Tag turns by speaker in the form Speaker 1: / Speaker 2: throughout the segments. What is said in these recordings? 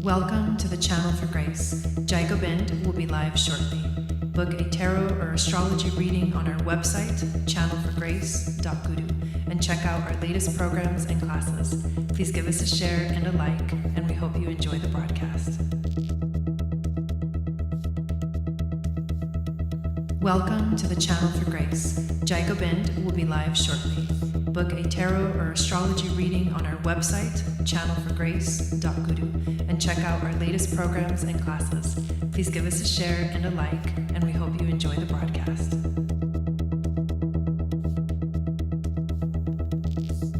Speaker 1: Welcome to the Channel for Grace. Jai Gobind will be live shortly. Book a tarot or astrology reading on our website, channelforgrace.guru, and check out our latest programs and classes. Please give us a share and a like, and we hope you enjoy the broadcast. Welcome to the Channel for Grace. Jai Gobind will be live shortly. Book a tarot or astrology reading on our website, channelforgrace.guru, and check out our latest programs and classes. Please give us a share and a like, and we hope you enjoy the broadcast.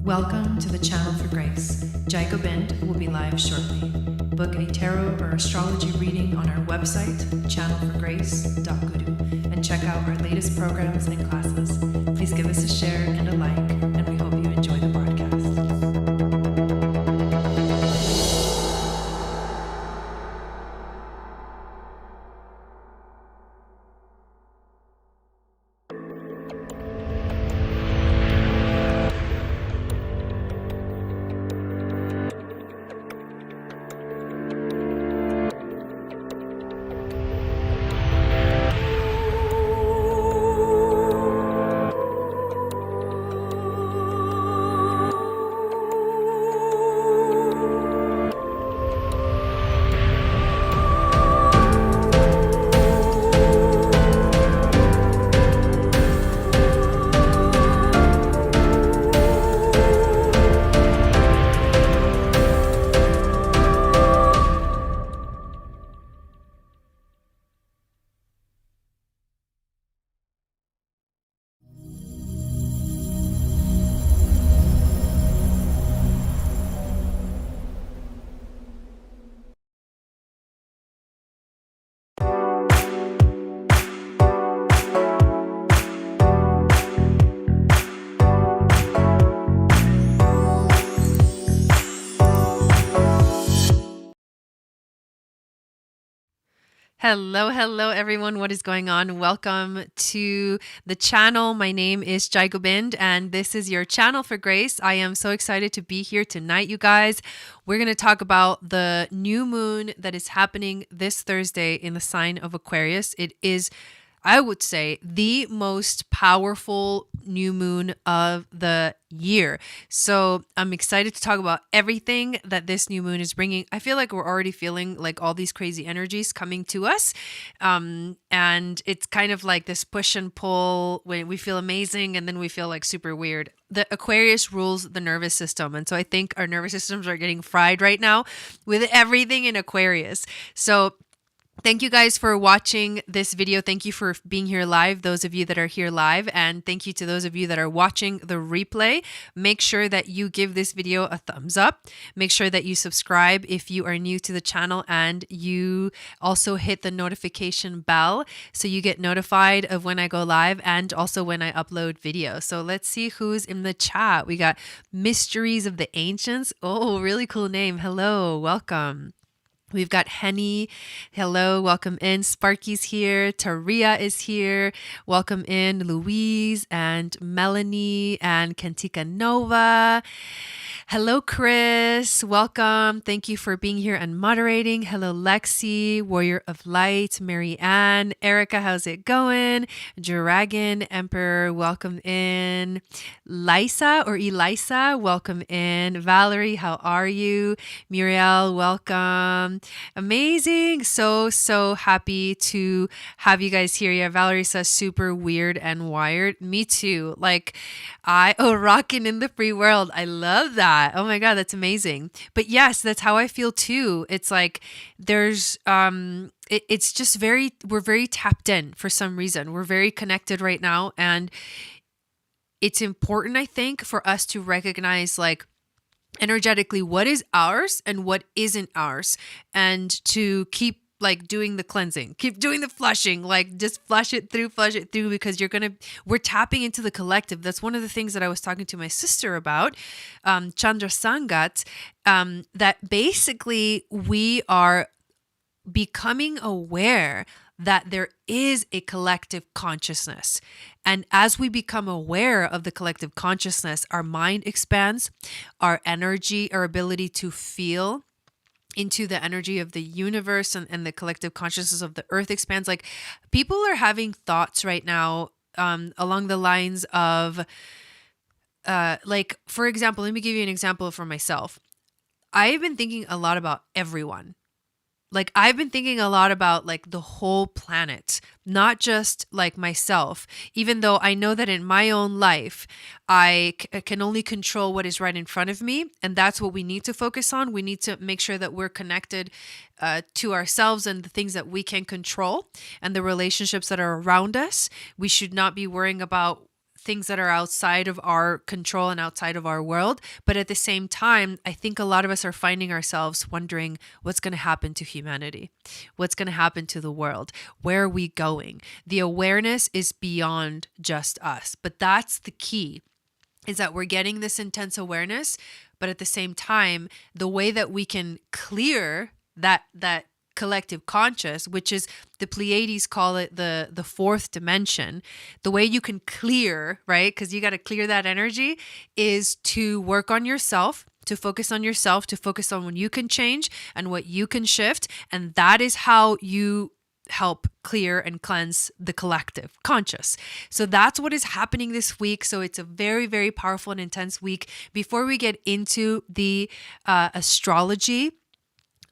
Speaker 1: Welcome to the Channel for Grace. Jai Gobind will be live shortly. Book a tarot or astrology reading on our website, channelforgrace.guru, and check out our latest programs and classes. Please give us a share and a like, and we hope you enjoy the broadcast. Hello everyone. What is going on? Welcome to the channel. My name is Jai Gobind and this is your Channel for Grace. I am so excited to be here tonight, you guys. We're going to talk about the new moon that is happening this Thursday in the sign of Aquarius. It is, I would say, the most powerful new moon of the year. So I'm excited to talk about everything that this new moon is bringing. I feel like we're already feeling like all these crazy energies coming to us. And it's kind of like this push and pull when we feel amazing and then we feel like super weird. The Aquarius rules the nervous system. And so I think our nervous systems are getting fried right now with everything in Aquarius. So thank you guys for watching this video. Thank you for being here live, those of you that are here live, and thank you to those of you that are watching the replay. Make sure that you give this video a thumbs up. Make sure that you subscribe if you are new to the channel, and you also hit the notification bell so you get notified of when I go live and also when I upload videos. So let's see who's in the chat. We got Mysteries of the Ancients. Oh, really cool name. Hello, welcome. We've got Henny. Hello, welcome in. Sparky's here. Taria is here. Welcome in. Louise and Melanie and Kentika Nova. Hello, Chris. Welcome. Thank you for being here and moderating. Hello, Lexi, Warrior of Light, Mary Ann, Erica, how's it going? Dragon Emperor, welcome in. Lisa or Elisa, welcome in. Valerie, how are you? Muriel, welcome. Amazing. So happy to have you guys here. Yeah, Valerie says super weird and wired. Me too. Like rocking in the free world. I love that. Oh my God, that's amazing. But yes, that's how I feel too. It's like there's it's just we're very tapped in for some reason. We're very connected right now. And it's important, I think, for us to recognize like energetically what is ours and what isn't ours, and to keep like doing the cleansing, keep doing the flushing, like just flush it through, because we're tapping into the collective. That's one of the things that I was talking to my sister about, Chandra Sangat, that basically we are becoming aware that there is a collective consciousness. And as we become aware of the collective consciousness, our mind expands, our energy, our ability to feel into the energy of the universe, and the collective consciousness of the earth expands. Like, people are having thoughts right now along the lines of like, for example, let me give you an example for myself. I've been thinking a lot about everyone. Like, I've been thinking a lot about like the whole planet, not just like myself, even though I know that in my own life, can only control what is right in front of me. And that's what we need to focus on. We need to make sure that we're connected to ourselves and the things that we can control and the relationships that are around us. We should not be worrying about things that are outside of our control and outside of our world. But at the same time, I think a lot of us are finding ourselves wondering what's going to happen to humanity, what's going to happen to the world, where are we going? The awareness is beyond just us. But that's the key, is that we're getting this intense awareness, but at the same time, the way that we can clear that collective conscious, which is, the Pleiades call it the fourth dimension. The way you can clear, right? Because you got to clear that energy, is to work on yourself, to focus on yourself, to focus on what you can change and what you can shift. And that is how you help clear and cleanse the collective conscious. So that's what is happening this week. So it's a very, very powerful and intense week. Before we get into the astrology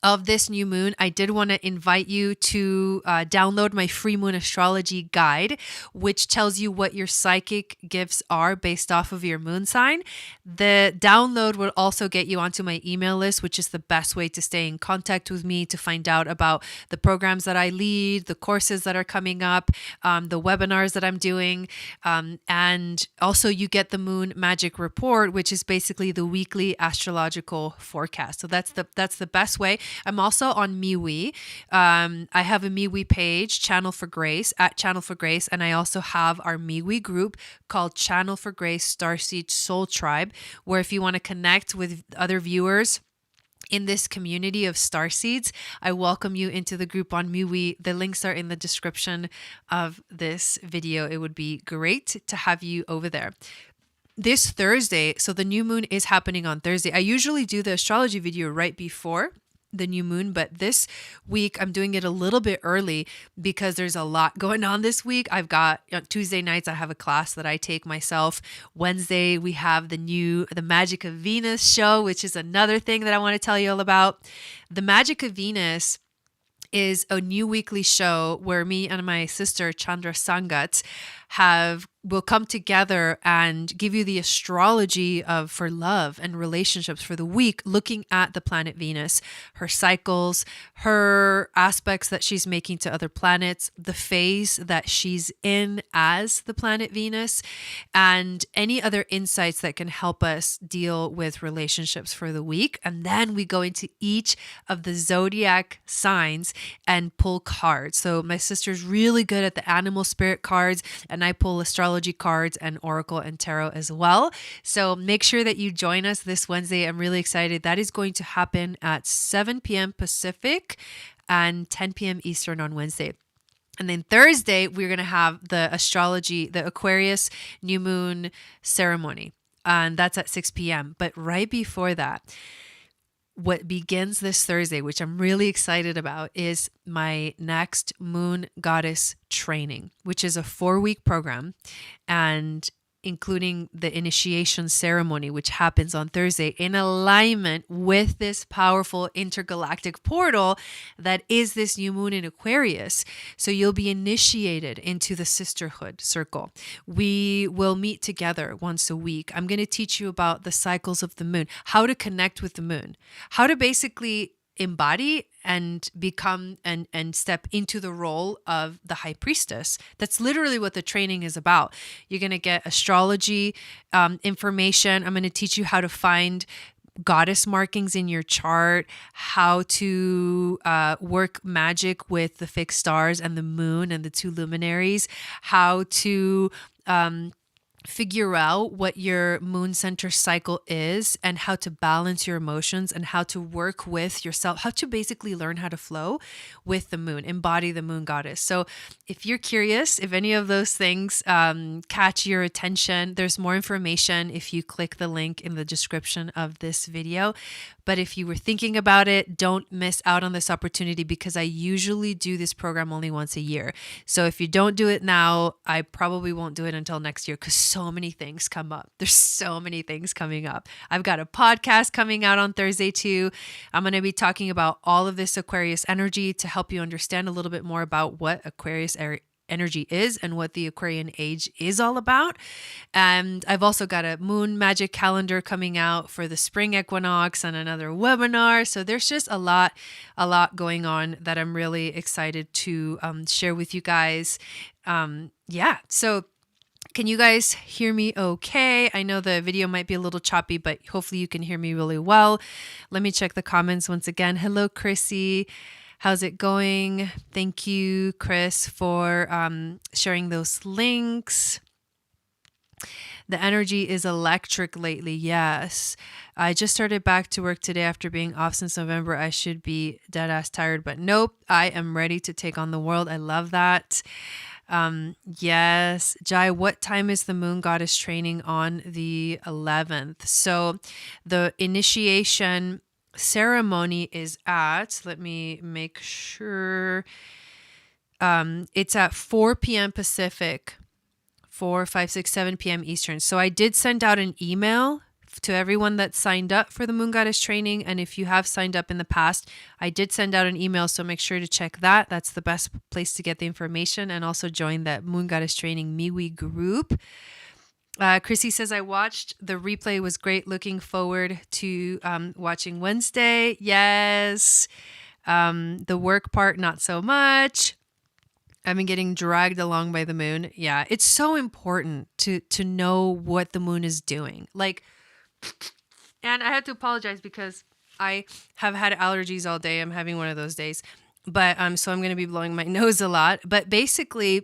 Speaker 1: of this new moon, I did want to invite you to download my free moon astrology guide, which tells you what your psychic gifts are based off of your moon sign. The download will also get you onto my email list, which is the best way to stay in contact with me, to find out about the programs that I lead, the courses that are coming up, the webinars that I'm doing. And also you get the Moon Magic Report, which is basically the weekly astrological forecast. So that's the best way. I'm also on MeWe. I have a MeWe page, Channel for Grace, at Channel for Grace. And I also have our MeWe group called Channel for Grace Starseed Soul Tribe, where if you want to connect with other viewers in this community of starseeds, I welcome you into the group on MeWe. The links are in the description of this video. It would be great to have you over there. This Thursday, so the new moon is happening on Thursday. I usually do the astrology video right before the new moon, but this week I'm doing it a little bit early because there's a lot going on this week. I've got Tuesday nights, I have a class that I take myself. Wednesday, we have the Magic of Venus show, which is another thing that I want to tell you all about. The Magic of Venus is a new weekly show where me and my sister Chandra Sangat will come together and give you the astrology for love and relationships for the week, looking at the planet Venus, her cycles, her aspects that she's making to other planets, the phase that she's in as the planet Venus, and any other insights that can help us deal with relationships for the week. And then we go into each of the Zodiac signs and pull cards. So my sister's really good at the animal spirit cards, and I pull astrology cards and oracle and tarot as well. So make sure that you join us this Wednesday. I'm really excited. That is going to happen at 7 p.m. Pacific and 10 p.m. Eastern on Wednesday. And then Thursday, we're going to have the Aquarius new moon ceremony. And that's at 6 p.m. But right before that, what begins this Thursday, which I'm really excited about, is my next Moon Goddess training, which is a 4-week program, and including the initiation ceremony, which happens on Thursday in alignment with this powerful intergalactic portal that is this new moon in Aquarius. So you'll be initiated into the sisterhood circle. We will meet together once a week. I'm going to teach you about the cycles of the moon, how to connect with the moon, how to basically embody and become and step into the role of the high priestess. That's literally what the training is about. You're going to get astrology information. I'm going to teach you how to find goddess markings in your chart, how to work magic with the fixed stars and the moon and the two luminaries, how to figure out what your moon center cycle is and how to balance your emotions and how to work with yourself, how to basically learn how to flow with the moon, embody the moon goddess. So if you're curious, if any of those things catch your attention, there's more information if you click the link in the description of this video. But if you were thinking about it, don't miss out on this opportunity because I usually do this program only once a year. So if you don't do it now, I probably won't do it until next year because so many things come up. There's so many things coming up. I've got a podcast coming out on Thursday too. I'm going to be talking about all of this Aquarius energy to help you understand a little bit more about what Aquarius energy is and what the Aquarian age is all about. And I've also got a moon magic calendar coming out for the spring equinox and another webinar. So there's just a lot going on that I'm really excited to share with you guys. So can you guys hear me okay? I know the video might be a little choppy, but hopefully you can hear me really well. Let me check the comments once again. Hello, Chrissy. How's it going? Thank you, Chris, for sharing those links. The energy is electric lately. Yes. I just started back to work today after being off since November. I should be dead ass tired, but nope. I am ready to take on the world. I love that. Yes. Jai, what time is the moon goddess training on the 11th? So the initiation ceremony is at, let me make sure, it's at 4 p.m. Pacific, 4, 5, 6, 7 p.m. Eastern. So I did send out an email to everyone that signed up for the moon goddess training. And if you have signed up in the past, I did send out an email. So make sure to check that. That's the best place to get the information, and also join that moon goddess training MeWe group. Chrissy says, I watched the replay, was great. Looking forward to watching Wednesday. Yes. The work part, not so much. I've been getting dragged along by the moon. Yeah, it's so important to know what the moon is doing. And I had to apologize because I have had allergies all day. I'm having one of those days. But so I'm going to be blowing my nose a lot. But basically,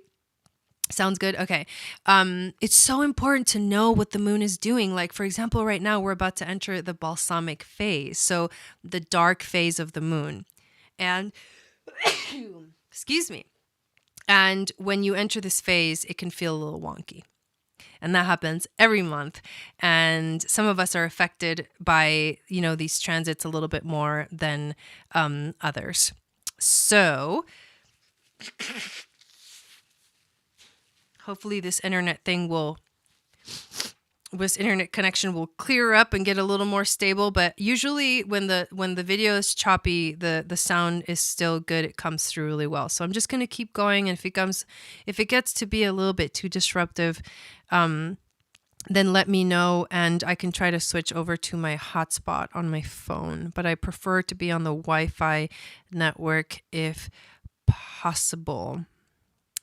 Speaker 1: sounds good? Okay. It's so important to know what the moon is doing. Like, for example, right now we're about to enter the balsamic phase. So the dark phase of the moon. And, excuse me. And when you enter this phase, it can feel a little wonky. And that happens every month. And some of us are affected by, these transits a little bit more than others. So hopefully this internet connection will clear up and get a little more stable. But usually when the video is choppy, the sound is still good. It comes through really well. So I'm just going to keep going. And if it gets to be a little bit too disruptive, then let me know, and I can try to switch over to my hotspot on my phone. But I prefer to be on the Wi-Fi network if possible.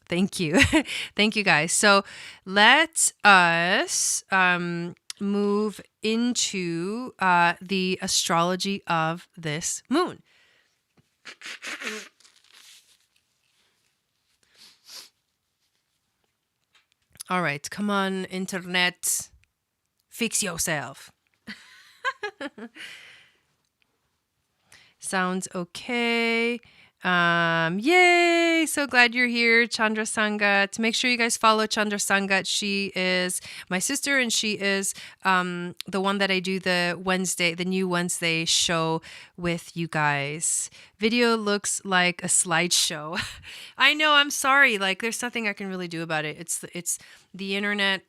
Speaker 1: Thank you. Thank you, guys. So let us move into the astrology of this moon. All right. Come on, internet. Fix yourself. Sounds okay. Yay! So glad you're here, Chandra Sangat. Make sure you guys follow Chandra Sangat. She is my sister, and she is the one that I do the new Wednesday show with you guys. Video looks like a slideshow. I know. I'm sorry. There's nothing I can really do about it. It's the internet.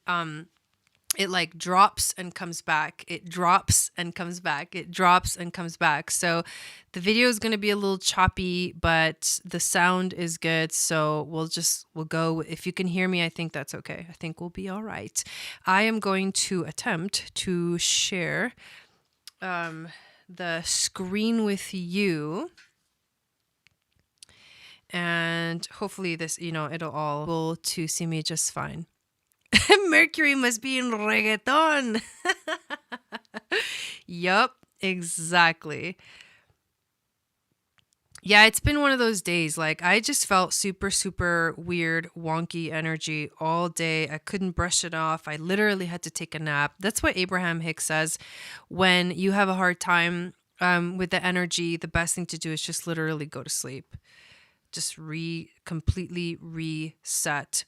Speaker 1: It drops and comes back. It drops and comes back. It drops and comes back. So the video is going to be a little choppy, but the sound is good. So we'll go. If you can hear me, I think that's okay. I think we'll be all right. I am going to attempt to share the screen with you. And hopefully this, it'll all go to see me just fine. Mercury must be in reggaeton. Yup, exactly. Yeah, it's been one of those days. Like, I just felt super, super weird, wonky energy all day. I couldn't brush it off. I literally had to take a nap. That's what Abraham Hicks says. When you have a hard time with the energy, the best thing to do is just literally go to sleep. Just completely reset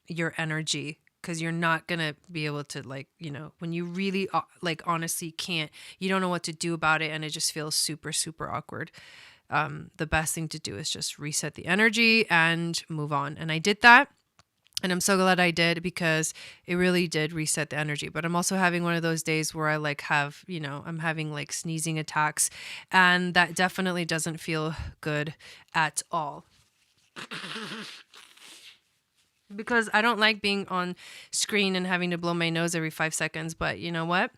Speaker 1: your energy, because you're not going to be able to, like, when you really like honestly can't, you don't know what to do about it, and it just feels super, super awkward. The best thing to do is just reset the energy and move on. And I did that. And I'm so glad I did, because it really did reset the energy. But I'm also having one of those days where I like have, I'm having like sneezing attacks, and that definitely doesn't feel good at all. Because I don't like being on screen and having to blow my nose every 5 seconds. But you know what?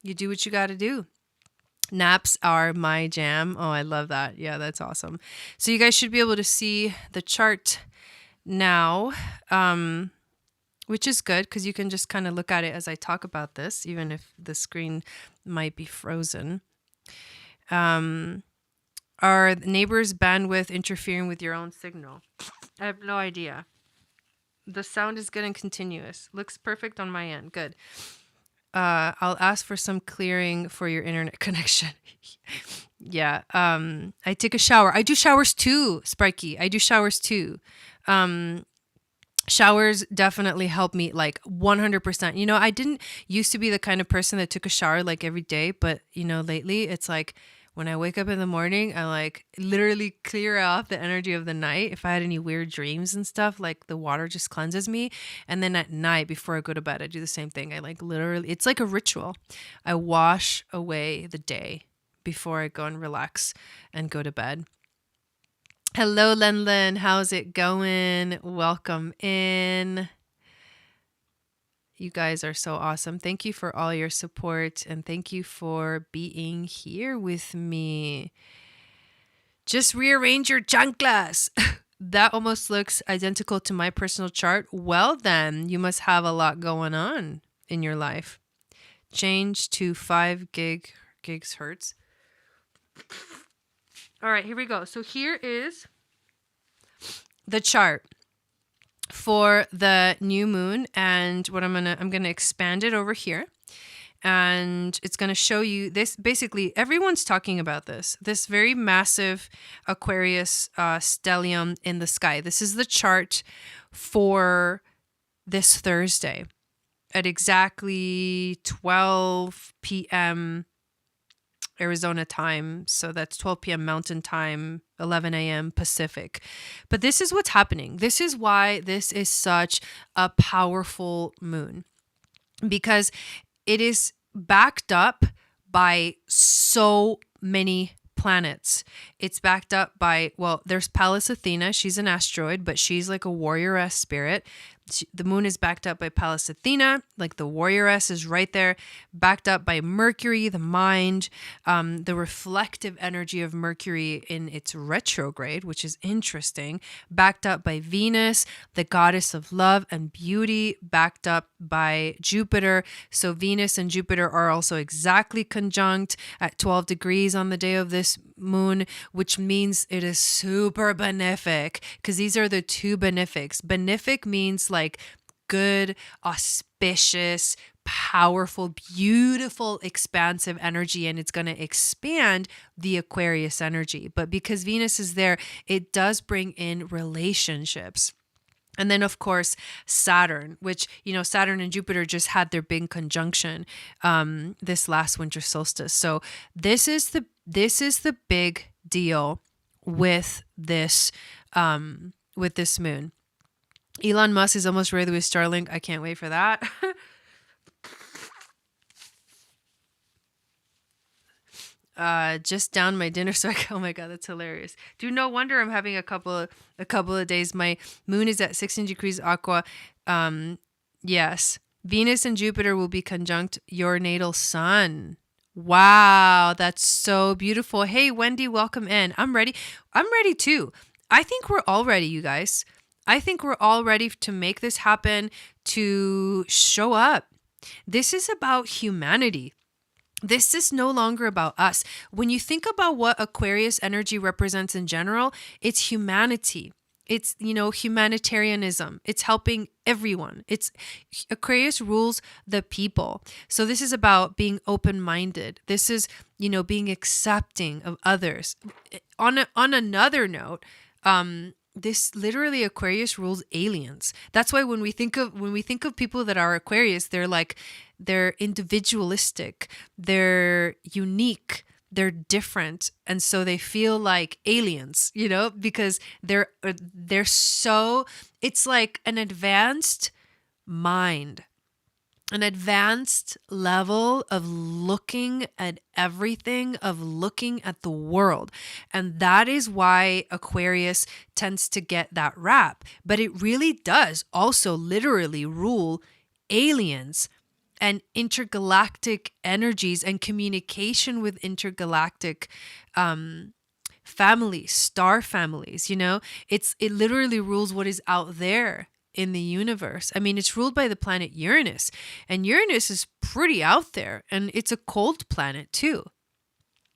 Speaker 1: You do what you got to do. Naps are my jam. Oh, I love that. Yeah, that's awesome. So you guys should be able to see the chart now, which is good, because you can just kind of look at it as I talk about this, even if the screen might be frozen. Are neighbors' bandwidth interfering with your own signal? I have no idea. The sound is good and continuous. Looks perfect on my end. Good. I'll ask for some clearing for your internet connection. Yeah. I take a shower. I do showers too, Sparky. I do showers too. Showers definitely help me, like 100%. I didn't used to be the kind of person that took a shower like every day, but lately it's like when I wake up in the morning, I like literally clear off the energy of the night. If I had any weird dreams and stuff, like the water just cleanses me. And then at night before I go to bed, I do the same thing. I like literally, it's like a ritual. I wash away the day before I go and relax and go to bed. Hello, Len. How's it going? Welcome in. You guys are so awesome. Thank you for all your support, and thank you for being here with me. Just rearrange your chanclas. That almost looks identical to my personal chart. Well, then you must have a lot going on in your life. Change to 5 gigahertz. All right, here we go. So here is the chart for the new moon, and what I'm gonna expand it over here, and it's gonna show you this. Basically, everyone's talking about this very massive Aquarius stellium in the sky. This is the chart for this Thursday at exactly 12 p.m. Arizona time. So that's 12 p.m. Mountain time, 11 a.m. Pacific. But this is what's happening. This is why this is such a powerful moon, because it is backed up by so many planets. It's backed up by, well, there's Pallas Athena. She's an asteroid, but she's like a warrioress spirit. The moon is backed up by Pallas Athena, like the warrioress is right there, backed up by Mercury, the mind, the reflective energy of Mercury in its retrograde, which is interesting, backed up by Venus, the goddess of love and beauty, backed up by Jupiter. So Venus and Jupiter are also exactly conjunct at 12 degrees on the day of this moon, which means it is super benefic, because these are the two benefics. Benefic means like good, auspicious, powerful, beautiful, expansive energy, and it's going to expand the Aquarius energy. But because Venus is there, it does bring in relationships. And then, of course, Saturn, which, Saturn and Jupiter just had their big conjunction this last winter solstice. So this is the big deal with this moon. Elon Musk is almost ready with Starlink. I can't wait for that. Just down my dinner so oh my god, that's hilarious. Dude, no wonder I'm having a couple of days. My moon is at 16 degrees Aqua. Yes, Venus and Jupiter will be conjunct your natal sun. Wow, that's so beautiful. Hey, Wendy, welcome in. I'm ready too. I think we're all ready, you guys. I think we're all ready to make this happen, to show up. This is about humanity. This is no longer about us. When you think about what Aquarius energy represents in general, it's humanity. It's, humanitarianism. It's helping everyone. It's Aquarius rules the people. So this is about being open-minded. This is, being accepting of others. On another note, this literally Aquarius rules aliens. That's why when we think of people that are Aquarius, they're individualistic, they're unique, they're different, and so they feel like aliens, because they're so, it's like an advanced mind, an advanced level of looking at everything, of looking at the world. And that is why Aquarius tends to get that rap. But it really does also literally rule aliens and intergalactic energies and communication with intergalactic families, star families, it literally rules what is out there in the universe. I mean, it's ruled by the planet Uranus, and Uranus is pretty out there, and it's a cold planet too.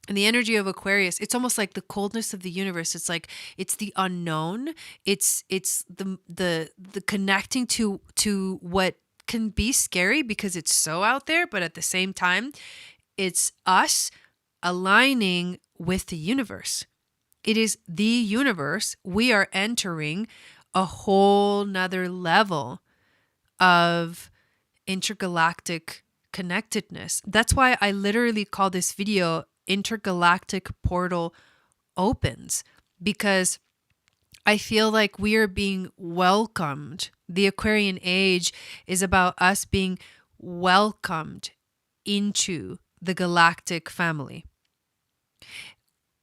Speaker 1: And the energy of Aquarius, it's almost like the coldness of the universe. It's like, it's the unknown. It's the connecting to what can be scary because it's so out there, but at the same time, it's us aligning with the universe. It is the universe. We are entering a whole nother level of intergalactic connectedness. That's why I literally call this video Intergalactic Portal Opens, because I feel like we are being welcomed. The Aquarian age is about us being welcomed into the galactic family.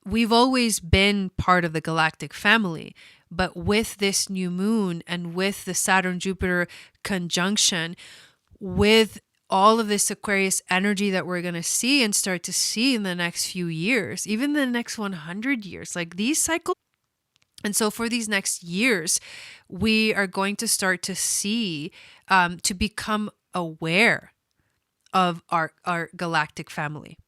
Speaker 1: We've always been part of the galactic family, but with this new moon and with the Saturn-Jupiter conjunction, with all of this Aquarius energy that we're going to see and start to see in the next few years, even the next 100 years, like these cycles. And so for these next years, we are going to start to see, to become aware of our galactic family.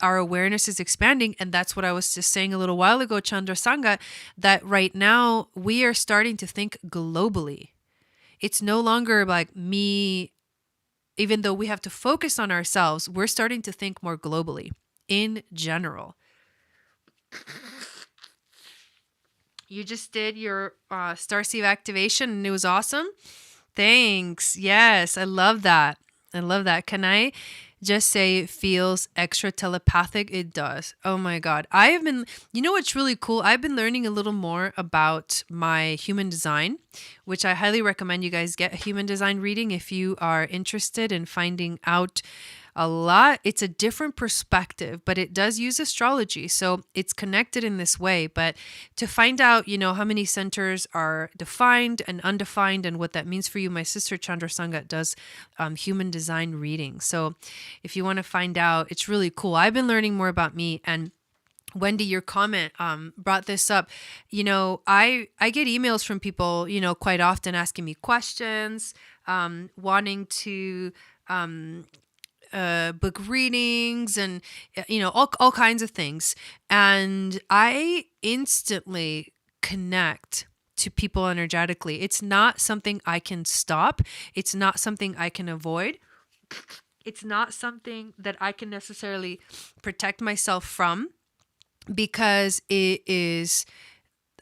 Speaker 1: Our awareness is expanding. And that's what I was just saying a little while ago, Chandra Sangha, that right now we are starting to think globally. It's no longer like me, even though we have to focus on ourselves, we're starting to think more globally in general. You just did your Starseed activation and it was awesome. Thanks. Yes, I love that. Can I just say it feels extra telepathic? It does. Oh my God. You know what's really cool? I've been learning a little more about my human design, which I highly recommend you guys get a human design reading if you are interested in finding out a lot. It's a different perspective, but it does use astrology. So it's connected in this way. But to find out, how many centers are defined and undefined and what that means for you, my sister Chandra Sangha does human design reading. So if you want to find out, it's really cool. I've been learning more about me. And Wendy, your comment brought this up. I get emails from people, quite often asking me questions, wanting to book readings and, all kinds of things. And I instantly connect to people energetically. It's not something I can stop. It's not something I can avoid. It's not something that I can necessarily protect myself from, because it is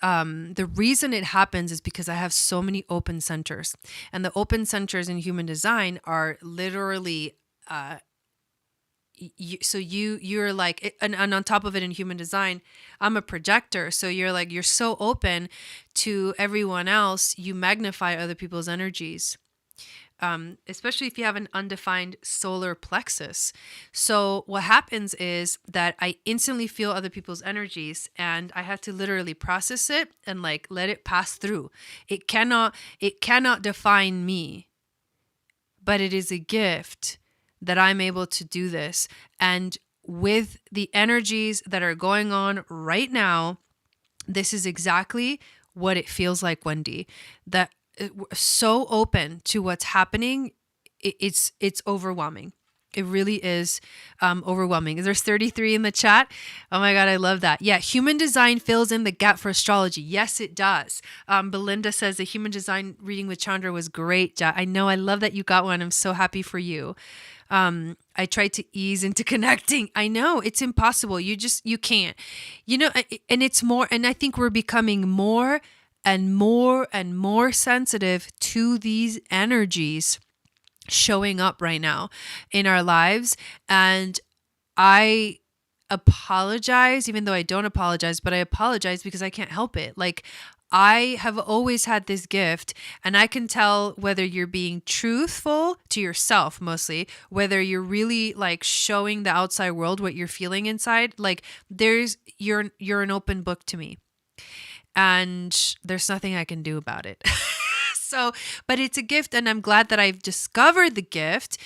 Speaker 1: the reason it happens is because I have so many open centers, and the open centers in human design are literally you're like, and on top of it, in human design, I'm a projector. So you're so open to everyone else, you magnify other people's energies. Especially if you have an undefined solar plexus. So what happens is that I instantly feel other people's energies, and I have to literally process it and let it pass through. It cannot define me, but it is a gift that I'm able to do this. And with the energies that are going on right now, this is exactly what it feels like, Wendy, that we're so open to what's happening. It's overwhelming. It really is overwhelming. There's 33 in the chat. Oh my God, I love that. Yeah, human design fills in the gap for astrology. Yes, it does. Belinda says the human design reading with Chandra was great. I know. I love that you got one. I'm so happy for you. I tried to ease into connecting. I know it's impossible. You can't, and it's more, and I think we're becoming more and more and more sensitive to these energies showing up right now in our lives. And I apologize, even though I don't apologize, but I apologize because I can't help it. Like, I have always had this gift, and I can tell whether you're being truthful to yourself, mostly, whether you're really like showing the outside world what you're feeling inside. Like, you're an open book to me, and there's nothing I can do about it. So, but it's a gift, and I'm glad that I've discovered the gift.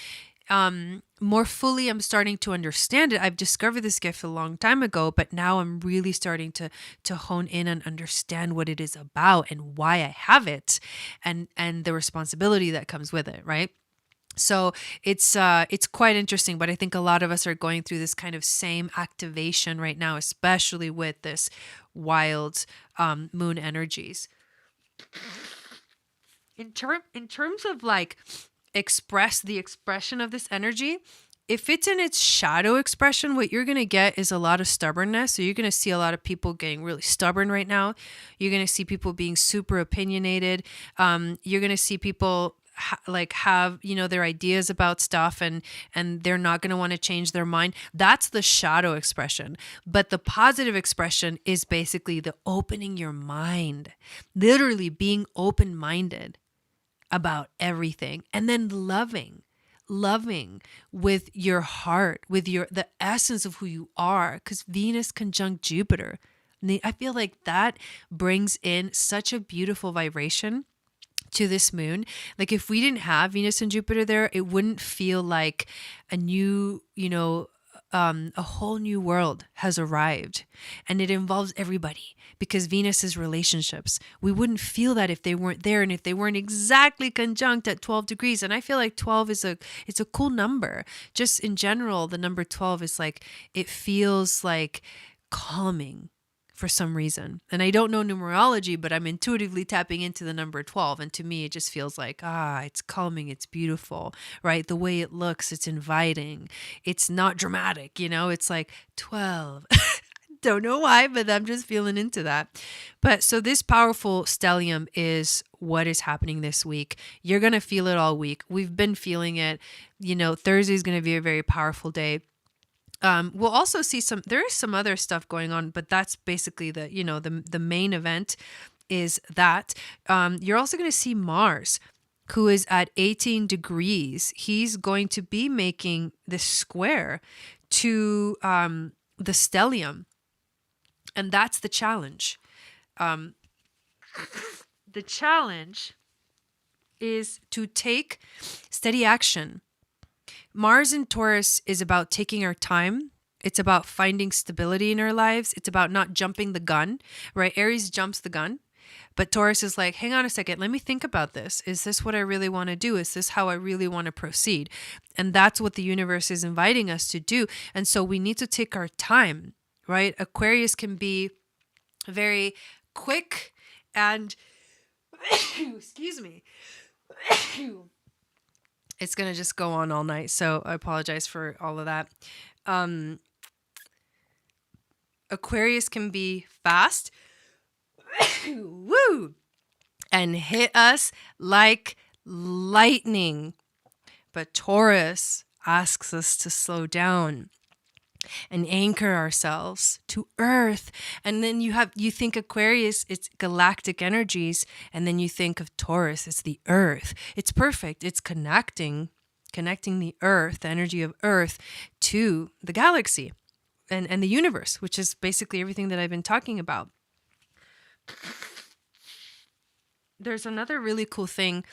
Speaker 1: More fully, I'm starting to understand it. I've discovered this gift a long time ago, but now I'm really starting to hone in and understand what it is about and why I have it, and the responsibility that comes with it, right? So it's quite interesting, but I think a lot of us are going through this kind of same activation right now, especially with this wild moon energies. In terms of like the expression of this energy, if it's in its shadow expression, what you're going to get is a lot of stubbornness. So you're going to see a lot of people getting really stubborn right now. You're going to see people being super opinionated. You're going to see people have their ideas about stuff, and they're not going to want to change their mind. That's the shadow expression. But the positive expression is basically the opening your mind, literally being open-minded about everything, and then loving with your heart, with the essence of who you are, because Venus conjunct Jupiter. And I feel like that brings in such a beautiful vibration to this moon. Like, if we didn't have Venus and Jupiter there, it wouldn't feel like a new, a whole new world has arrived, and it involves everybody, because Venus is relationships. We wouldn't feel that if they weren't there, and if they weren't exactly conjunct at 12 degrees. And I feel like 12 it's a cool number. Just in general, the number 12 is like, it feels like calming for some reason. And I don't know numerology, but I'm intuitively tapping into the number 12. And to me, it just feels like, it's calming. It's beautiful, right? The way it looks, it's inviting. It's not dramatic, it's like 12. Don't know why, but I'm just feeling into that. But so this powerful stellium is what is happening this week. You're going to feel it all week. We've been feeling it. Thursday is going to be a very powerful day. We'll also see there is some other stuff going on, but that's basically the main event is that. You're also going to see Mars, who is at 18 degrees. He's going to be making this square to the stellium. And that's the challenge. The challenge is to take steady action. Mars in Taurus is about taking our time. It's about finding stability in our lives. It's about not jumping the gun, right? Aries jumps the gun, but Taurus is like, hang on a second, let me think about this. Is this what I really want to do? Is this how I really want to proceed? And that's what the universe is inviting us to do. And so we need to take our time, right? Aquarius can be very quick and, excuse me, it's going to just go on all night. So I apologize for all of that. Aquarius can be fast woo, and hit us like lightning. But Taurus asks us to slow down and anchor ourselves to Earth. And then you think Aquarius, it's galactic energies, and then you think of Taurus, it's the Earth. It's perfect. It's connecting the Earth, the energy of Earth, to the galaxy and the universe, which is basically everything that I've been talking about. There's another really cool thing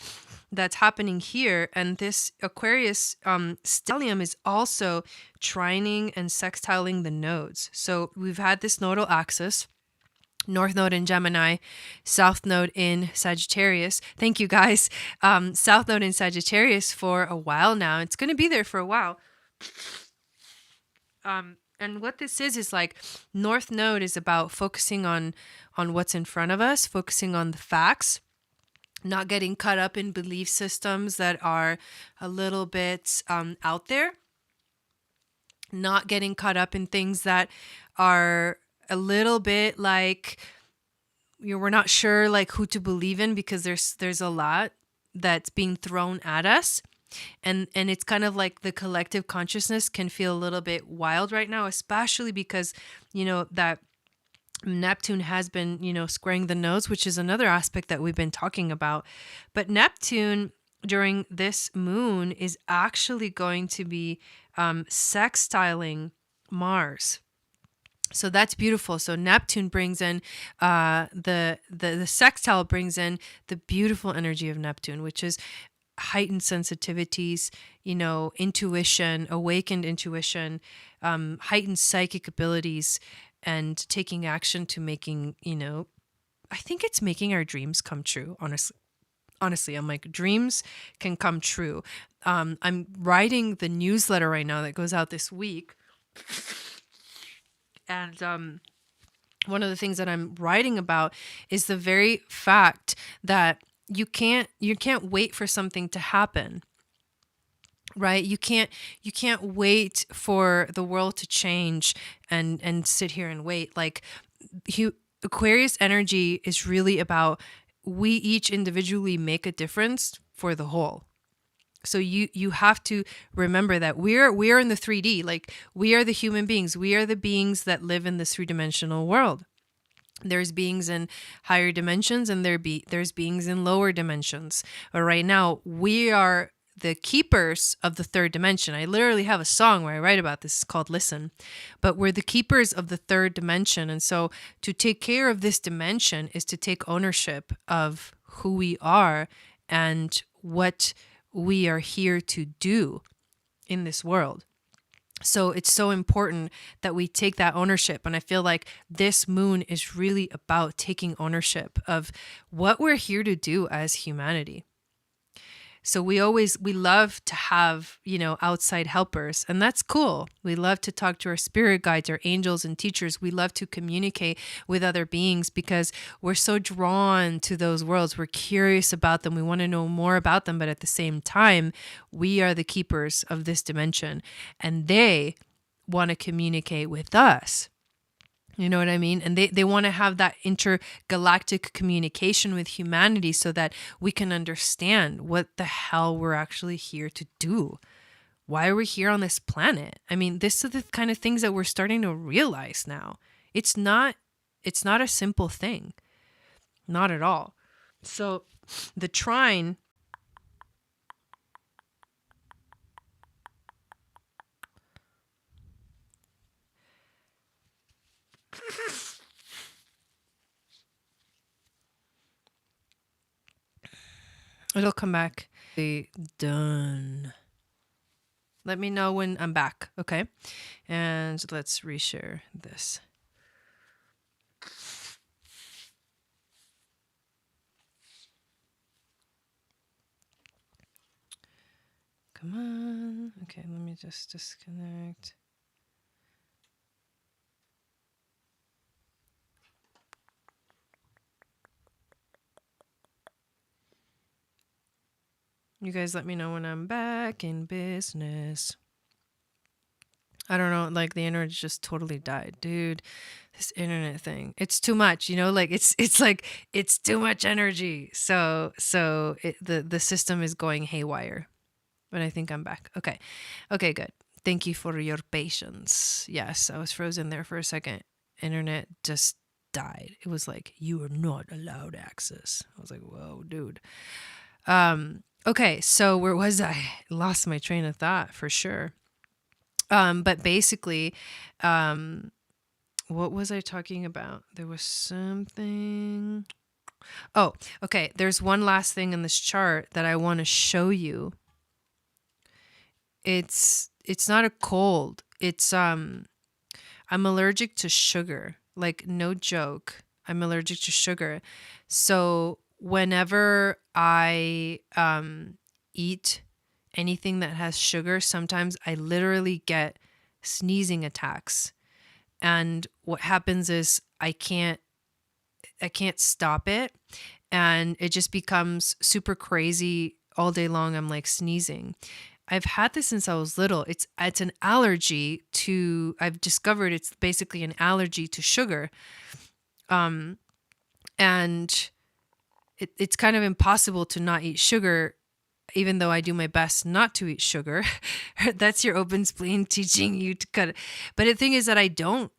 Speaker 1: that's happening here, and this Aquarius stellium is also trining and sextiling the nodes. So we've had this nodal axis, North Node in Gemini, South Node in Sagittarius. Thank you guys. South Node in Sagittarius for a while now. It's going to be there for a while. And what this is like North Node is about focusing on what's in front of us, focusing on the facts, not getting caught up in belief systems that are a little bit out there, not getting caught up in things that are a little bit like, we're not sure like who to believe in, because there's a lot that's being thrown at us. And it's kind of like the collective consciousness can feel a little bit wild right now, especially because, that Neptune has been, squaring the nodes, which is another aspect that we've been talking about. But Neptune during this moon is actually going to be sextiling Mars. So that's beautiful. So Neptune brings in the sextile brings in the beautiful energy of Neptune, which is heightened sensitivities, intuition, awakened intuition, heightened psychic abilities, and taking action to making, I think it's making our dreams come true. Honestly, I'm like, dreams can come true. I'm writing the newsletter right now that goes out this week. And one of the things that I'm writing about is the very fact that you can't wait for something to happen, right? You can't wait for the world to change and sit here and wait. Like, Aquarius energy is really about, we each individually make a difference for the whole. So you have to remember that we are in the 3D. Like, we are the human beings. We are the beings that live in this three-dimensional world. There's beings in higher dimensions, and there's beings in lower dimensions. But right now, we are the keepers of the third dimension. I literally have a song where I write about this. It's called Listen. But we're the keepers of the third dimension. And so to take care of this dimension is to take ownership of who we are and what we are here to do in this world. So it's so important that we take that ownership. And I feel like this moon is really about taking ownership of what we're here to do as humanity. So we love to have, outside helpers, and that's cool. We love to talk to our spirit guides, our angels and teachers. We love to communicate with other beings because we're so drawn to those worlds. We're curious about them. We want to know more about them. But at the same time, we are the keepers of this dimension, and they want to communicate with us. You know what I mean? And they want to have that intergalactic communication with humanity so that we can understand what the hell we're actually here to do. Why are we here on this planet? I mean, this is the kind of things that we're starting to realize now. It's not a simple thing. Not at all. So the trine it'll come back. Done. Let me know when I'm back, okay? And let's reshare this. Come on. Okay, let me just disconnect. You guys let me know when I'm back in business. I don't know, like the internet just totally died, dude. This internet thing, it's too much, like it's like it's too much energy. So the system is going haywire. But I think I'm back. Okay, good. Thank you for your patience. Yes, I was frozen there for a second. Internet just died. It was like, you are not allowed access. I was like, whoa, dude. Okay, so where was I? Lost my train of thought for sure. But basically, what was I talking about? There was something. Oh, okay. There's one last thing in this chart that I want to show you. It's not a cold. It's I'm allergic to sugar. Like, no joke. I'm allergic to sugar. So whenever I eat anything that has sugar, sometimes I literally get sneezing attacks. And what happens is I can't stop it, and it just becomes super crazy all day long. I'm like sneezing. I've had this since I was little. It's an allergy to, I've discovered it's basically an allergy to sugar. And it's kind of impossible to not eat sugar, even though I do my best not to eat sugar. That's your open spleen teaching you to cut it. But the thing is that I don't.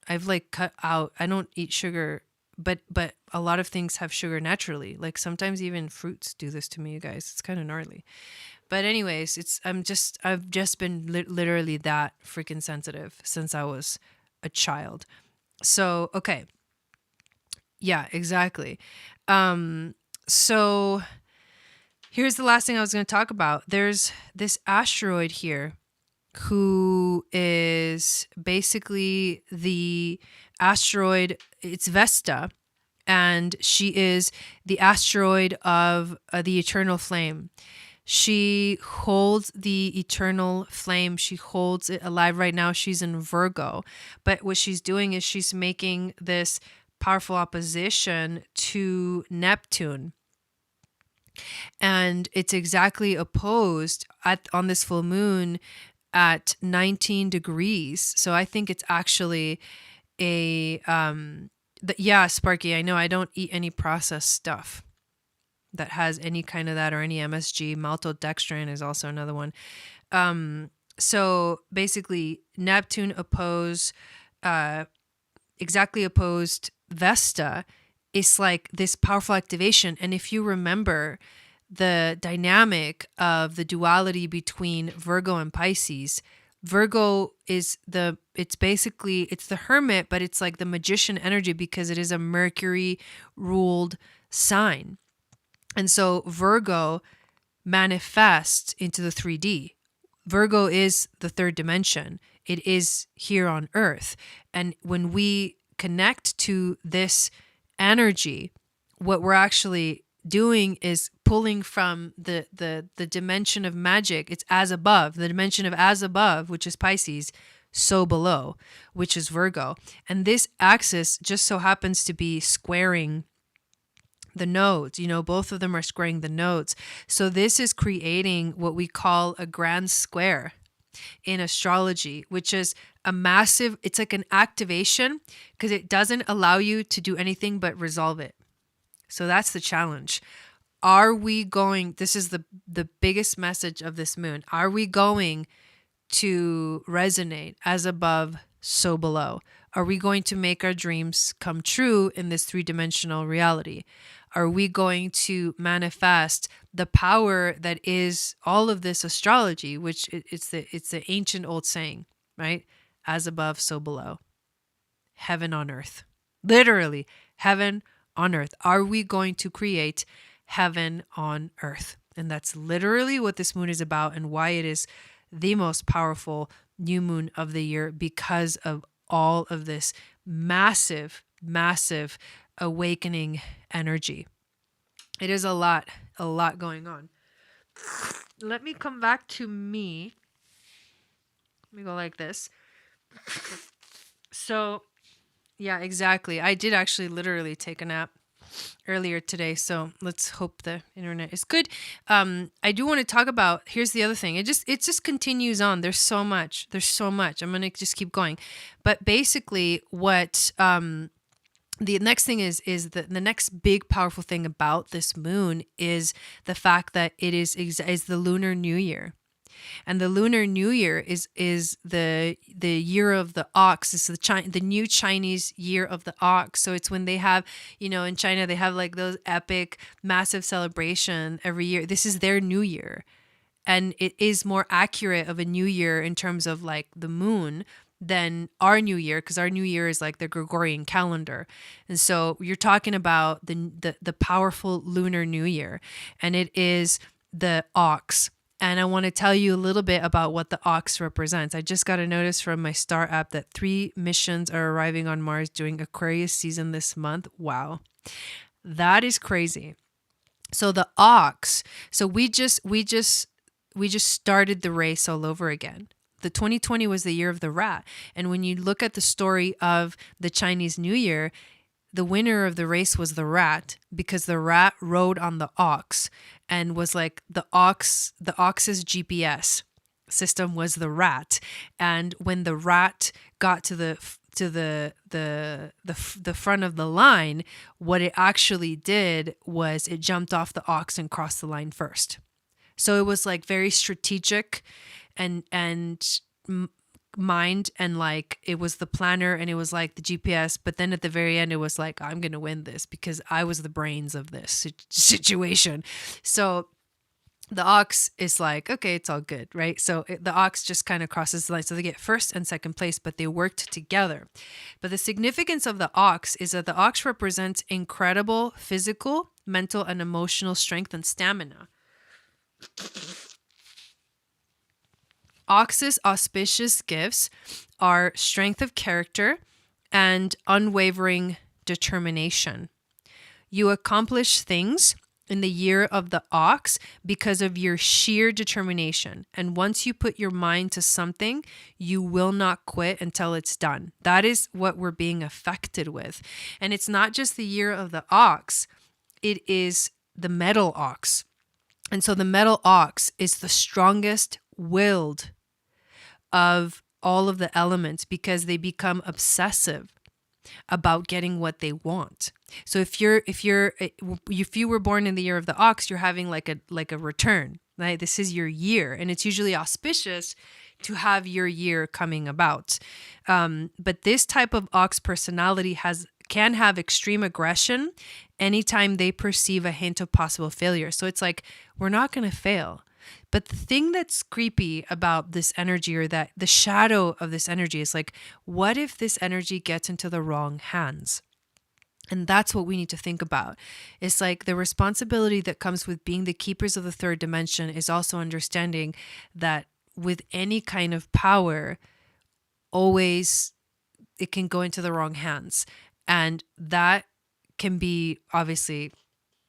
Speaker 1: I've like cut out. I don't eat sugar, but a lot of things have sugar naturally. Like sometimes even fruits do this to me, you guys. It's kind of gnarly. But anyways, I've just been literally that freaking sensitive since I was a child. So, okay. Yeah, exactly. So here's the last thing I was going to talk about. There's this asteroid here who is basically the asteroid. It's Vesta, and she is the asteroid of the eternal flame. She holds the eternal flame. She holds it alive right now. She's in Virgo. But what she's doing is she's making this powerful opposition to Neptune. And it's exactly opposed on this full moon at 19 degrees. So I think it's actually yeah, Sparky, I know I don't eat any processed stuff that has any kind of that or any MSG. Maltodextrin is also another one. So basically Neptune exactly opposed Vesta is like this powerful activation. And if you remember the dynamic of the duality between Virgo and Pisces, Virgo is it's the hermit, but it's like the magician energy because it is a Mercury ruled sign. And so Virgo manifests into the 3D. Virgo is the third dimension. It is here on Earth. And when we connect to this energy, what we're actually doing is pulling from the dimension of magic. It's as above, the dimension of as above, which is Pisces, so below, which is Virgo. And this axis just so happens to be squaring the nodes. Both of them are squaring the nodes. So this is creating what we call a grand square in astrology, which is it's like an activation because it doesn't allow you to do anything but resolve it. So that's the challenge. This is the biggest message of this moon. Are we going to resonate as above, so below? Are we going to make our dreams come true in this three-dimensional reality? Are we going to manifest the power that is all of this astrology, which it's the ancient old saying, right? As above, so below. Heaven on earth. Literally, heaven on earth. Are we going to create heaven on earth? And that's literally what this moon is about and why it is the most powerful new moon of the year, because of all of this massive, massive awakening energy. It is a lot going on. Let me come back to me. Let me go like this. So, yeah, exactly. I did actually literally take a nap earlier today, so let's hope the internet is good. I do want to talk about, here's the other thing. It just continues on. There's so much. I'm going to just keep going. But basically what the next thing is the next big powerful thing about this moon is the fact that it is the Lunar New Year. And the Lunar New Year is the year of the ox. It's the new Chinese year of the ox. So it's when they have, in China, they have like those epic, massive celebration every year. This is their new year. And it is more accurate of a new year in terms of like the moon than our new year, because our new year is like the Gregorian calendar. And so you're talking about the powerful Lunar New Year, and it is the ox. And I want to tell you a little bit about what the ox represents. I just got a notice from my star app that 3 missions are arriving on Mars during Aquarius season this month. Wow. That is crazy. So the ox, so we just we just started the race all over again. The 2020 was the year of the rat. And when you look at the story of the Chinese New Year, the winner of the race was the rat, because the rat rode on the ox and was like the ox's GPS system was the rat. And when the rat got to the front of the line, what it actually did was it jumped off the ox and crossed the line first. So it was like very strategic and mind, and like it was the planner and it was like the GPS. But then at the very end, it was like, I'm going to win this because I was the brains of this situation. So the ox is like, okay, it's all good, right? So the ox just kind of crosses the line. So they get first and second place, but they worked together. But the significance of the ox is that the ox represents incredible physical, mental, and emotional strength and stamina. Ox's auspicious gifts are strength of character and unwavering determination. You accomplish things in the year of the ox because of your sheer determination. And once you put your mind to something, you will not quit until it's done. That is what we're being affected with. And it's not just the year of the ox, it is the metal ox. And so the metal ox is the strongest willed of all of the elements because they become obsessive about getting what they want. So if you were born in the year of the ox, you're having like a return, right? This is your year, and it's usually auspicious to have your year coming about. But this type of ox personality can have extreme aggression anytime they perceive a hint of possible failure. So it's like, we're not going to fail. But the thing that's creepy about this energy, or that the shadow of this energy, is like, what if this energy gets into the wrong hands? And that's what we need to think about. It's like the responsibility that comes with being the keepers of the third dimension is also understanding that with any kind of power, always it can go into the wrong hands. And that can be obviously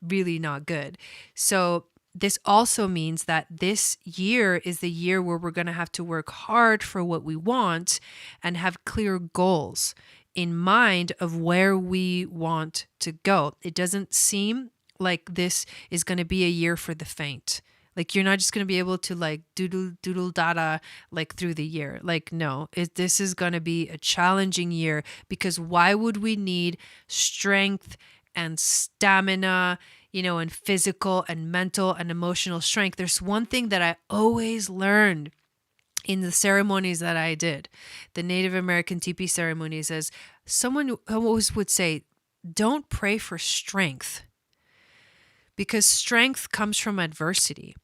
Speaker 1: really not good. So this also means that this year is the year where we're going to have to work hard for what we want and have clear goals in mind of where we want to go. It doesn't seem like this is going to be a year for the faint. Like, you're not just going to be able to like doodle dada like through the year. Like, no, this is going to be a challenging year, because why would we need strength and stamina, and physical and mental and emotional strength? There's one thing that I always learned in the ceremonies that I did, the Native American teepee ceremonies, as someone always would say, don't pray for strength, because strength comes from adversity.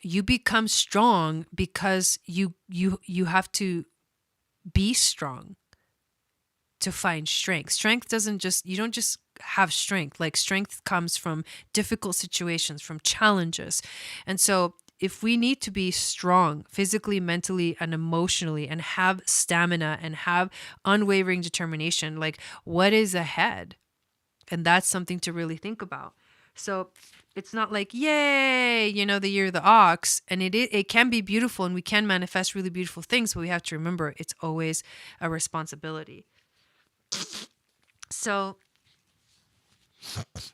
Speaker 1: You become strong because you have to be strong to find strength. Strength you don't just have strength. Like, strength comes from difficult situations, from challenges. And so if we need to be strong physically, mentally, and emotionally, and have stamina and have unwavering determination, like, what is ahead? And that's something to really think about. So it's not like, yay, the year of the ox. And it can be beautiful, and we can manifest really beautiful things, but we have to remember it's always a responsibility. So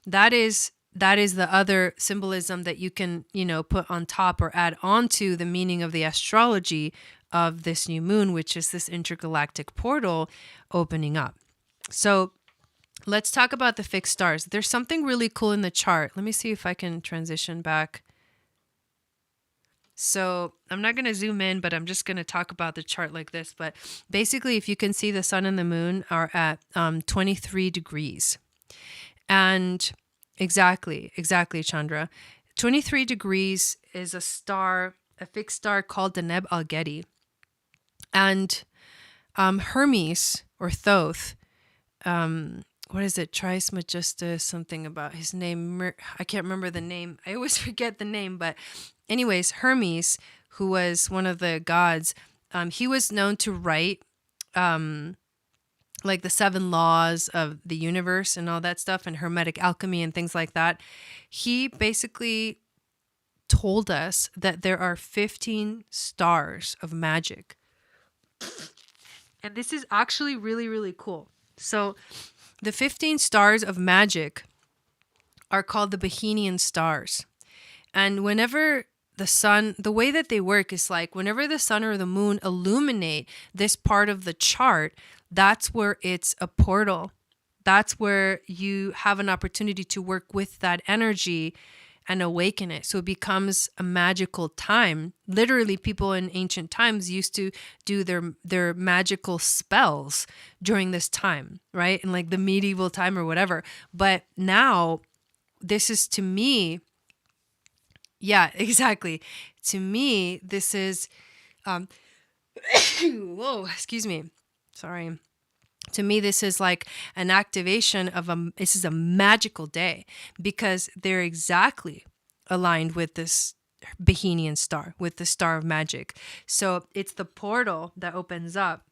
Speaker 1: that is the other symbolism that you can, put on top or add on to the meaning of the astrology of this new moon, which is this intergalactic portal opening up. So let's talk about the fixed stars. There's something really cool in the chart. Let me see if I can transition back. So I'm not going to zoom in, but I'm just going to talk about the chart like this. But basically, if you can see, the sun and the moon are at 23 degrees. And exactly, Chandra. 23 degrees is a fixed star called Deneb Algedi. And Hermes, or Thoth, what is it? Trismegistus, something about his name. I can't remember the name. I always forget the name. But anyways, Hermes, who was one of the gods, he was known to write like the 7 laws of the universe and all that stuff, and hermetic alchemy and things like that. He basically told us that there are 15 stars of magic. And this is actually really, really cool. So the 15 stars of magic are called the Bohemian stars. And whenever the sun, the way that they work is like whenever the sun or the moon illuminate this part of the chart, that's where it's a portal. That's where you have an opportunity to work with that energy and awaken it. So it becomes a magical time. Literally, people in ancient times used to do their magical spells during this time, right? In like the medieval time or whatever. But now, this is to me, yeah, exactly. To me, this is, whoa, excuse me. Sorry. To me, this is like an activation of this is a magical day because they're exactly aligned with this Bohemian star, with the star of magic. So it's the portal that opens up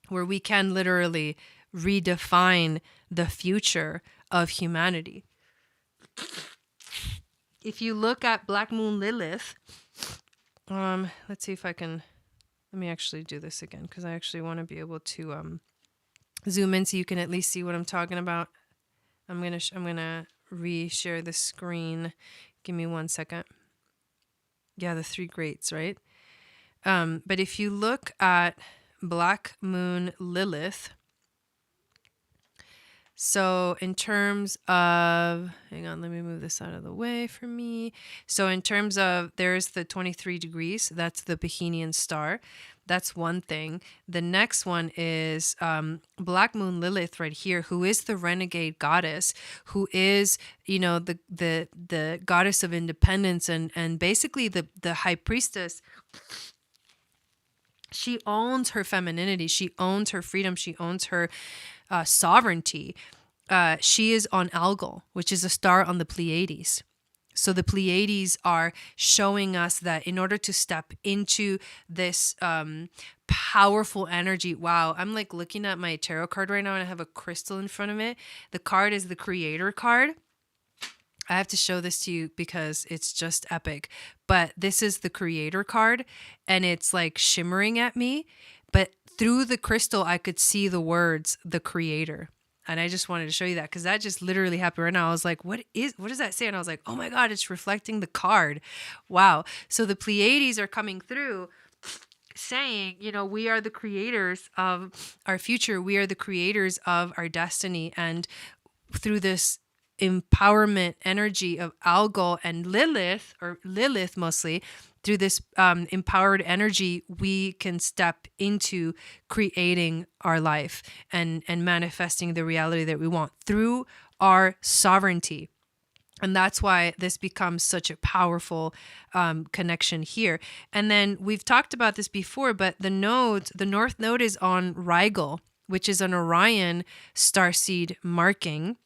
Speaker 1: where we can literally redefine the future of humanity. If you look at Black Moon Lilith, let's see if I can, let me actually do this again because I actually want to be able to zoom in so you can at least see what I'm talking about. I'm gonna re-share the screen. Give me 1 second. Yeah, the 3 greats, right? But if you look at Black Moon Lilith, so in terms of, hang on, let me move this out of the way for me. So in terms of, there's the 23 degrees, that's the Bohemian star. That's one thing. The next one is Black Moon Lilith right here, who is the renegade goddess, who is, the goddess of independence and basically the high priestess. She owns her femininity. She owns her freedom. She owns her sovereignty. She is on Algol, which is a star on the Pleiades. So the Pleiades are showing us that in order to step into this powerful energy, wow, I'm like looking at my tarot card right now and I have a crystal in front of it. The card is the Creator card. I have to show this to you because it's just epic. But this is the Creator card and it's like shimmering at me. But through the crystal, I could see the words, the Creator. And I just wanted to show you that because that just literally happened right now. I was like, what does that say? And I was like, oh my God, it's reflecting the card. Wow. So the Pleiades are coming through saying, we are the creators of our future. We are the creators of our destiny. And through this empowerment energy of Algol and Lilith, or Lilith mostly, through this empowered energy, we can step into creating our life and manifesting the reality that we want through our sovereignty. And that's why this becomes such a powerful connection here. And then we've talked about this before, but the North Node is on Rigel, which is an Orion starseed marking.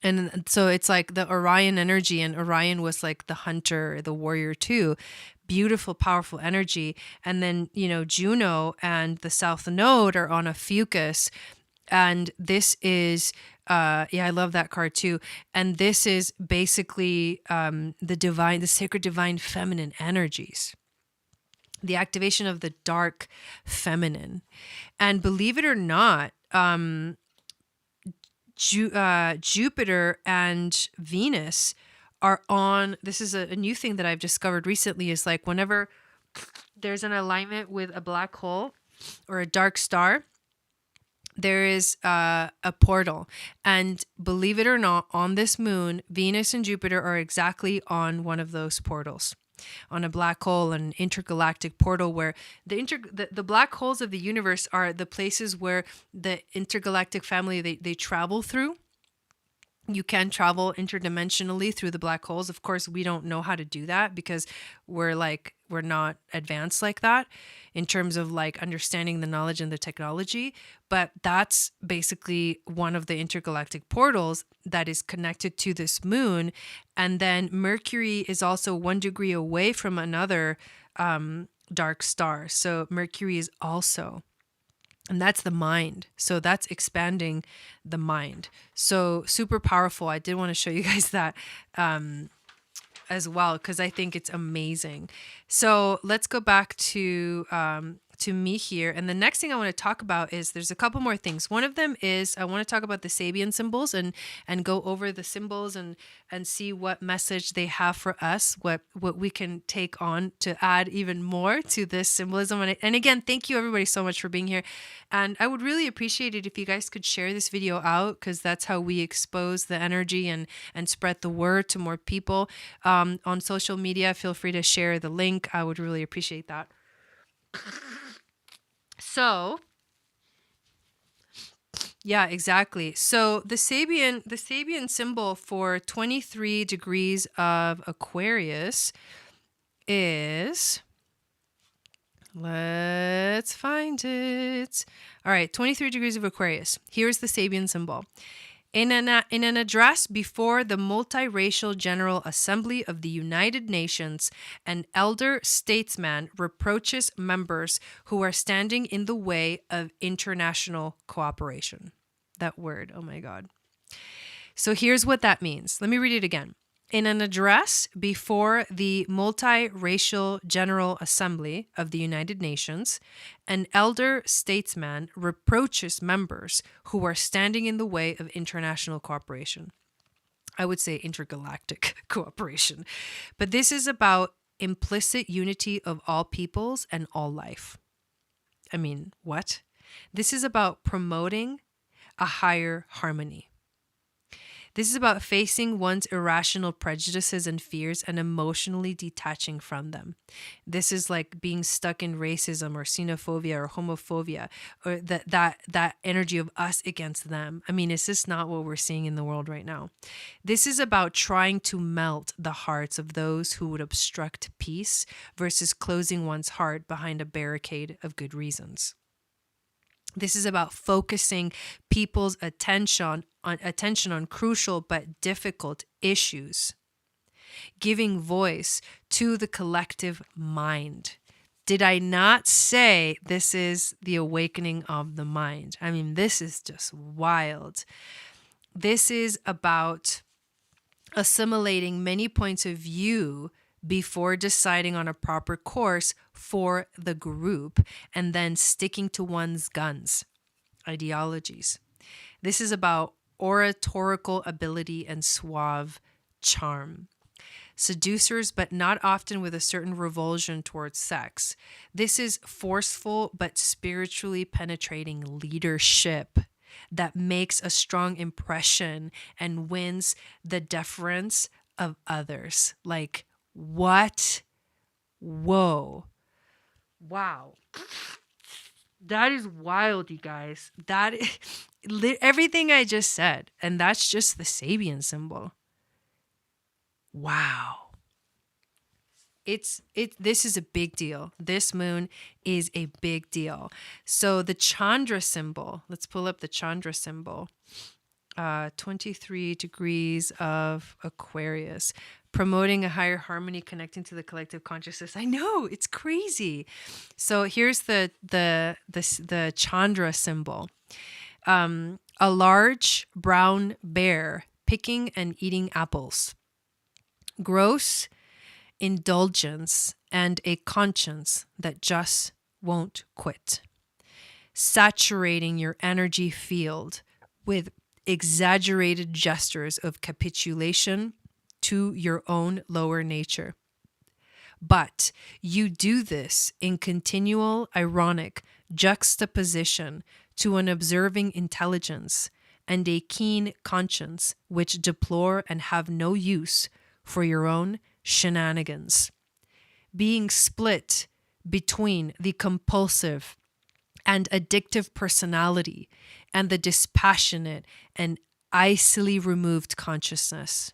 Speaker 1: And so it's like the Orion energy, and Orion was like the hunter, the warrior too. Beautiful, powerful energy. And then, Juno and the South Node are on a Fucus. And this is, I love that card too. And this is basically the sacred divine feminine energies. The activation of the dark feminine. And believe it or not, Jupiter and Venus are on, this is a new thing that I've discovered recently, is like whenever there's an alignment with a black hole or a dark star, there is a portal. And believe it or not, on this moon, Venus and Jupiter are exactly on one of those portals. On a black hole, an intergalactic portal, where the black holes of the universe are the places where the intergalactic family they travel through. You can travel interdimensionally through the black holes. Of course, we don't know how to do that because we're not advanced like that in terms of like understanding the knowledge and the technology. But that's basically one of the intergalactic portals that is connected to this moon. And then Mercury is also 1 degree away from another dark star. So Mercury is also, and that's the mind. So that's expanding the mind. So super powerful. I did want to show you guys that as well, because I think it's amazing. So let's go back to me here. And the next thing I want to talk about is there's a couple more things. One of them is I want to talk about the Sabian symbols and go over the symbols and see what message they have for us, what we can take on to add even more to this symbolism. And again, thank you everybody so much for being here. And I would really appreciate it if you guys could share this video out, because that's how we expose the energy and spread the word to more people. On social media, feel free to share the link. I would really appreciate that. So, yeah, exactly. So the Sabian symbol for 23 degrees of Aquarius is, let's find it. All right, 23 degrees of Aquarius. Here's the Sabian symbol. In an address before the Multiracial General Assembly of the United Nations, an elder statesman reproaches members who are standing in the way of international cooperation. That word, oh my God. So here's what that means. Let me read it again. In an address before the Multiracial General Assembly of the United Nations, an elder statesman reproaches members who are standing in the way of international cooperation. I would say intergalactic cooperation. But this is about implicit unity of all peoples and all life. I mean, what? This is about promoting a higher harmony. This is about facing one's irrational prejudices and fears and emotionally detaching from them. This is like being stuck in racism or xenophobia or homophobia, or that energy of us against them. I mean, is this not what we're seeing in the world right now? This is about trying to melt the hearts of those who would obstruct peace versus closing one's heart behind a barricade of good reasons. This is about focusing people's attention on crucial but difficult issues, giving voice to the collective mind. Did I not say this is the awakening of the mind? I mean, this is just wild. This is about assimilating many points of view before deciding on a proper course for the group and then sticking to one's guns, ideologies. This is about oratorical ability and suave charm. Seducers, but not often with a certain revulsion towards sex. This is forceful but spiritually penetrating leadership that makes a strong impression and wins the deference of others. Like, what? Whoa. Wow. That is wild, you guys. That is everything I just said. And that's just the Sabian symbol. Wow. This is a big deal. This moon is a big deal. So the Chandra symbol, let's pull up the Chandra symbol. 23 degrees of Aquarius, promoting a higher harmony, connecting to the collective consciousness. I know, it's crazy. So here's the Chandra symbol. A large brown bear picking and eating apples. Gross indulgence and a conscience that just won't quit. Saturating your energy field with exaggerated gestures of capitulation to your own lower nature. But you do this in continual ironic juxtaposition to an observing intelligence and a keen conscience which deplore and have no use for your own shenanigans. Being split between the compulsive and addictive personality and the dispassionate and icily removed consciousness.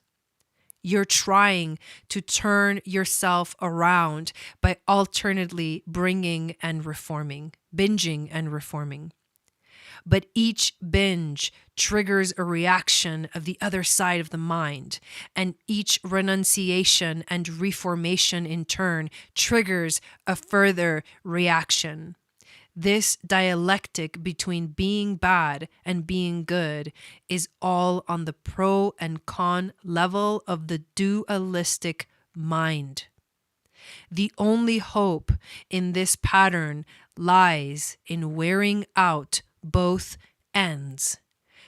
Speaker 1: You're trying to turn yourself around by alternately bringing and reforming, binging and reforming. But each binge triggers a reaction of the other side of the mind, and each renunciation and reformation in turn triggers a further reaction. This dialectic between being bad and being good is all on the pro and con level of the dualistic mind. The only hope in this pattern lies in wearing out both ends,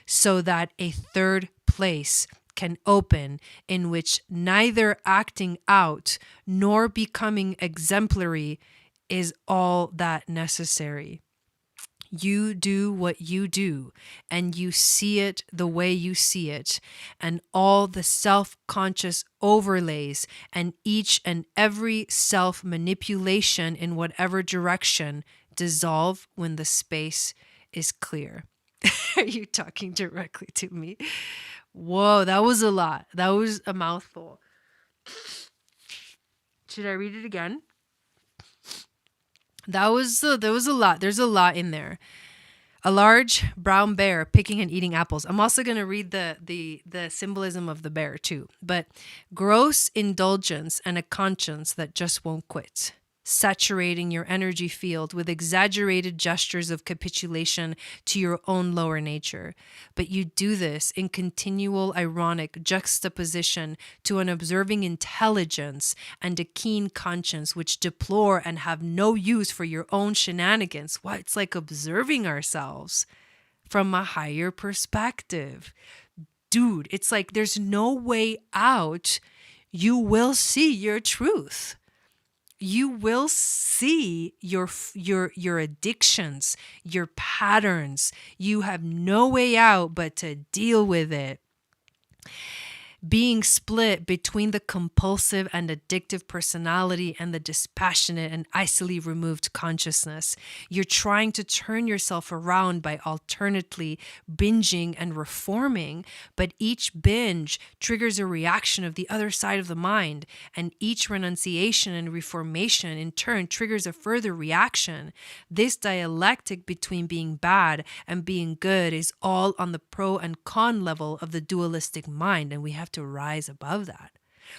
Speaker 1: so that a third place can open in which neither acting out nor becoming exemplary is all that necessary. You do what you do, and you see it the way you see it, and all the self-conscious overlays and each and every self-manipulation in whatever direction dissolve when the space is clear. Are you talking directly to me? Whoa, that was a lot. That was a mouthful. Should I read it again? There was a lot. There's a lot in there. A large brown bear picking and eating apples. I'm also going to read the symbolism of the bear too. But gross indulgence and a conscience that just won't quit. Saturating your energy field with exaggerated gestures of capitulation to your own lower nature. But you do this in continual ironic juxtaposition to an observing intelligence and a keen conscience which deplore and have no use for your own shenanigans. Why, it's like observing ourselves from a higher perspective. Dude, it's like there's no way out. You will see your truth. You will see your addictions, your patterns. You have no way out but to deal with it. Being split between the compulsive and addictive personality and the dispassionate and icily removed consciousness. You're trying to turn yourself around by alternately binging and reforming, but each binge triggers a reaction of the other side of the mind, and each renunciation and reformation in turn triggers a further reaction. This dialectic between being bad and being good is all on the pro and con level of the dualistic mind, and we have to rise above that.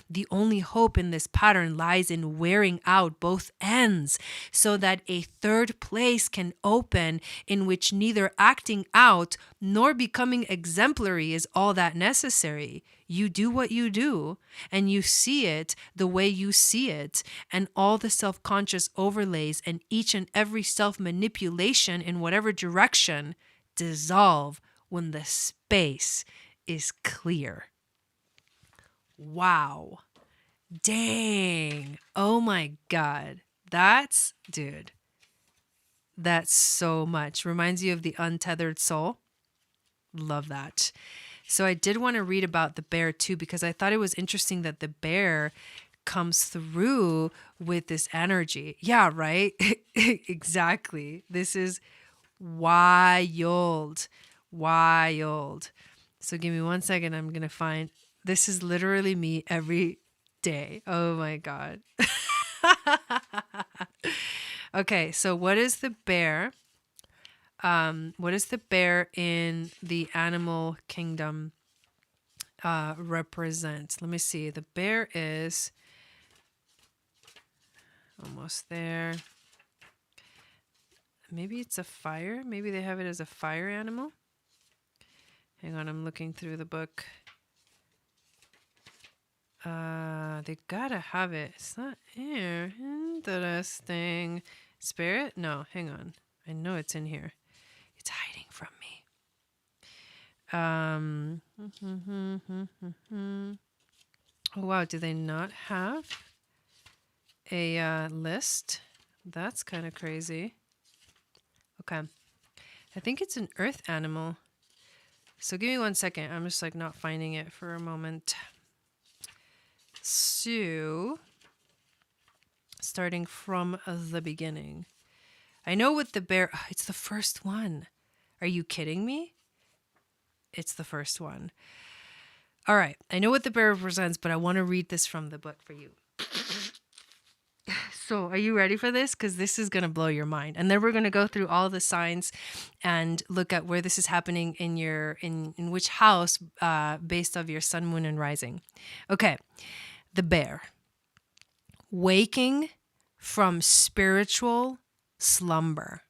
Speaker 1: The only hope in this pattern lies in wearing out both ends, so that a third place can open in which neither acting out nor becoming exemplary is all that necessary. You do what you do, and you see it the way you see it, and all the self-conscious overlays and each and every self-manipulation in whatever direction dissolve when the space is clear. Wow. Dang. Oh my God. Dude, that's so much. Reminds you of the untethered soul. Love that. So I did want to read about the bear too, because I thought it was interesting that the bear comes through with this energy. Yeah, right? Exactly. This is wild. Wild. So give me 1 second. I'm going to find... This is literally me every day. Oh my God. Okay, so what is the bear? What is the bear in the animal kingdom represent? Let me see. The bear is almost there. Maybe it's a fire. Maybe they have it as a fire animal. Hang on, I'm looking through the book. They gotta have it. It's not here. Interesting. Spirit? No, hang on. I know it's in here. It's hiding from me. Oh wow, do they not have a list? That's kind of crazy. Okay. I think it's an earth animal. So give me 1 second. I'm just like not finding it for a moment. So, starting from the beginning. I know with the bear, it's the first one. Are you kidding me? It's the first one. All right. I know what the bear represents, but I want to read this from the book for you. So are you ready for this? Because this is going to blow your mind. And then we're going to go through all the signs and look at where this is happening in your, in which house, based off your sun, moon, and rising. Okay. The bear. Waking from spiritual slumber.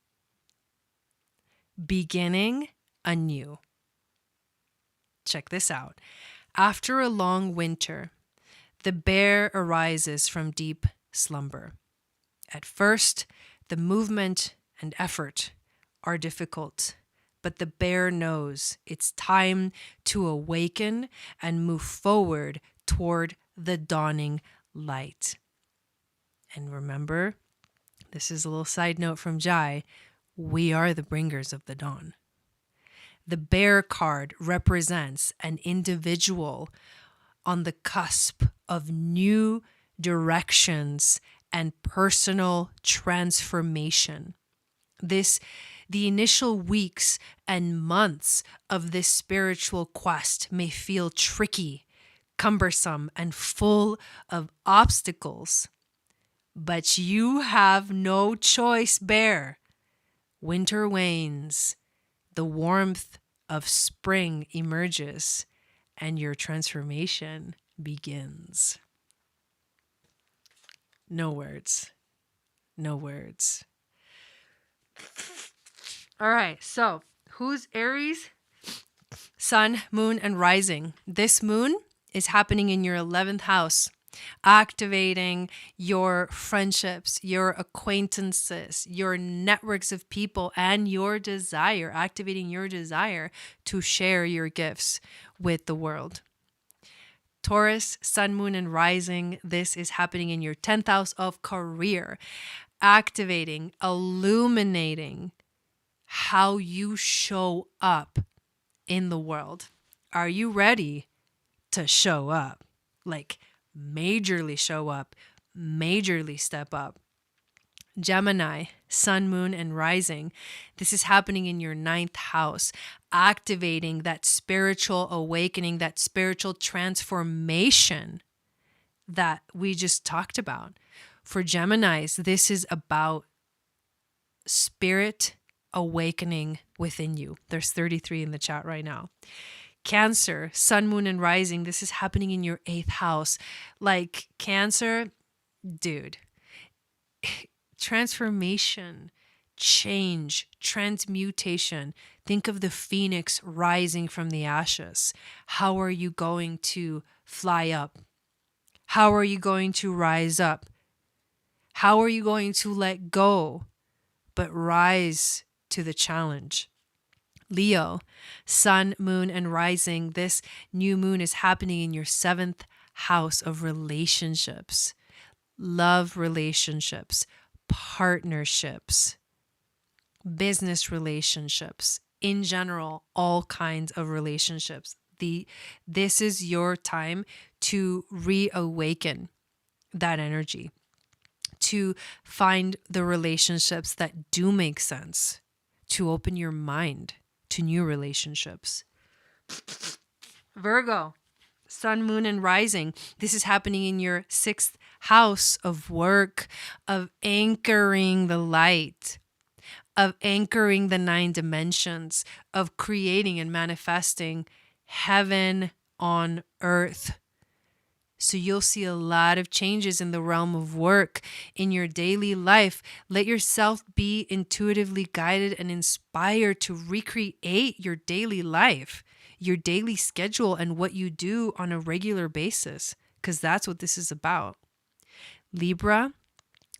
Speaker 1: Beginning anew. Check this out. After a long winter, The bear arises from deep slumber. At first, the movement and effort are difficult, but the bear knows it's time to awaken and move forward toward the dawning light. And remember, this is a little side note from Jai, we are the bringers of the dawn. The bear card represents an individual on the cusp of new directions and personal transformation. The initial weeks and months of this spiritual quest may feel tricky, cumbersome, and full of obstacles. But you have no choice, bear. Winter wanes, the warmth of spring emerges, and your transformation begins. No words. No words. All right, so who's Aries? Sun, moon, and rising. This moon is happening in your 11th house, activating your friendships, your acquaintances, your networks of people, and your desire, activating your desire to share your gifts with the world. Taurus, sun, moon, and rising. This is happening in your 10th house of career, activating, illuminating how you show up in the world. Are you ready to show up? Like majorly show up, majorly step up. Gemini, sun, moon, and rising. This is happening in your 9th house, activating that spiritual awakening, that spiritual transformation that we just talked about. For Geminis, this is about spirit awakening within you. There's 33 in the chat right now. Cancer, sun, moon, and rising. This is happening in your 8th house. Like Cancer, dude, transformation, change, transmutation. Think of the phoenix rising from the ashes. How are you going to fly up? How are you going to rise up? How are you going to let go but rise to the challenge? Leo, sun, moon, and rising. This new moon is happening in your 7th house of relationships, love relationships, partnerships, business relationships, in general, all kinds of relationships. This is your time to reawaken that energy, to find the relationships that do make sense, to open your mind to new relationships. Virgo, sun, moon, and rising. This is happening in your 6th house of work, of anchoring the light, of anchoring the 9 dimensions, of creating and manifesting heaven on earth. So you'll see a lot of changes in the realm of work, in your daily life. Let yourself be intuitively guided and inspired to recreate your daily life, your daily schedule, and what you do on a regular basis, because that's what this is about. Libra,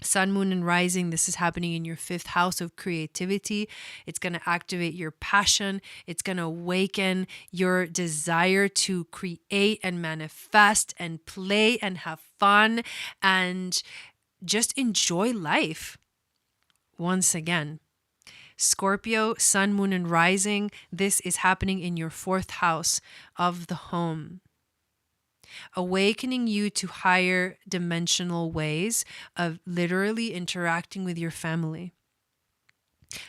Speaker 1: sun, moon, and rising. This is happening in your 5th house of creativity. It's going to activate your passion. It's going to awaken your desire to create and manifest and play and have fun and just enjoy life. Once again, Scorpio, sun, moon, and rising. This is happening in your 4th house of the home, awakening you to higher dimensional ways of literally interacting with your family,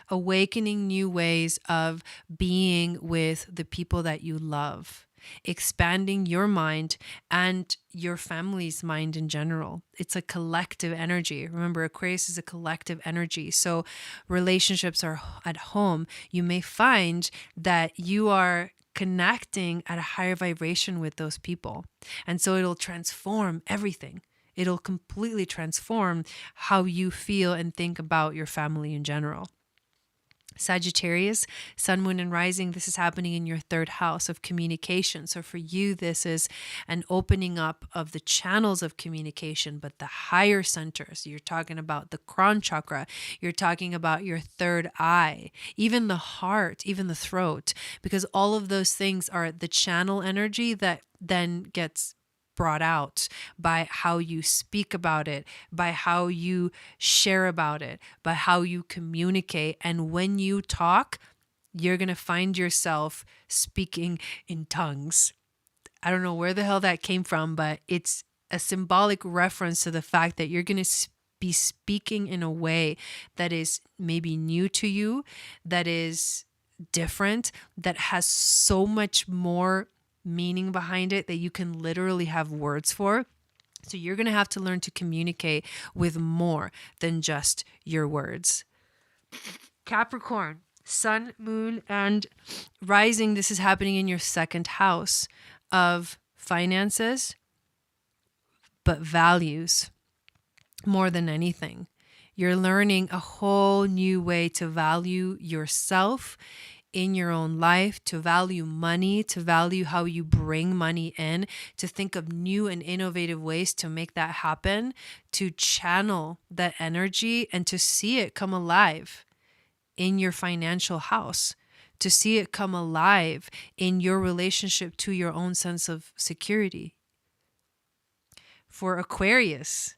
Speaker 1: awakening new ways of being with the people that you love, expanding your mind and your family's mind in general. It's a collective energy. Remember, Aquarius is a collective energy. So relationships are at home. You may find that you are connecting at a higher vibration with those people. And so it'll transform everything. It'll completely transform how you feel and think about your family in general. Sagittarius, sun, moon, and rising, this is happening in your third house of communication. So for you, this is an opening up of the channels of communication, but the higher centers. You're talking about the crown chakra. You're talking about your third eye, even the heart, even the throat, because all of those things are the channel energy that then gets brought out by how you speak about it, by how you share about it, by how you communicate. And when you talk, you're going to find yourself speaking in tongues. I don't know where the hell that came from, but it's a symbolic reference to the fact that you're going to be speaking in a way that is maybe new to you, that is different, that has so much more meaning behind it that you can literally have words for. So you're going to have to learn to communicate with more than just your words. Capricorn, sun, moon, and rising. This is happening in your second house of finances, but values more than anything. You're learning a whole new way to value yourself in your own life, to value money, to value how you bring money in, to think of new and innovative ways to make that happen, to channel that energy and to see it come alive in your financial house, to see it come alive in your relationship to your own sense of security. For Aquarius,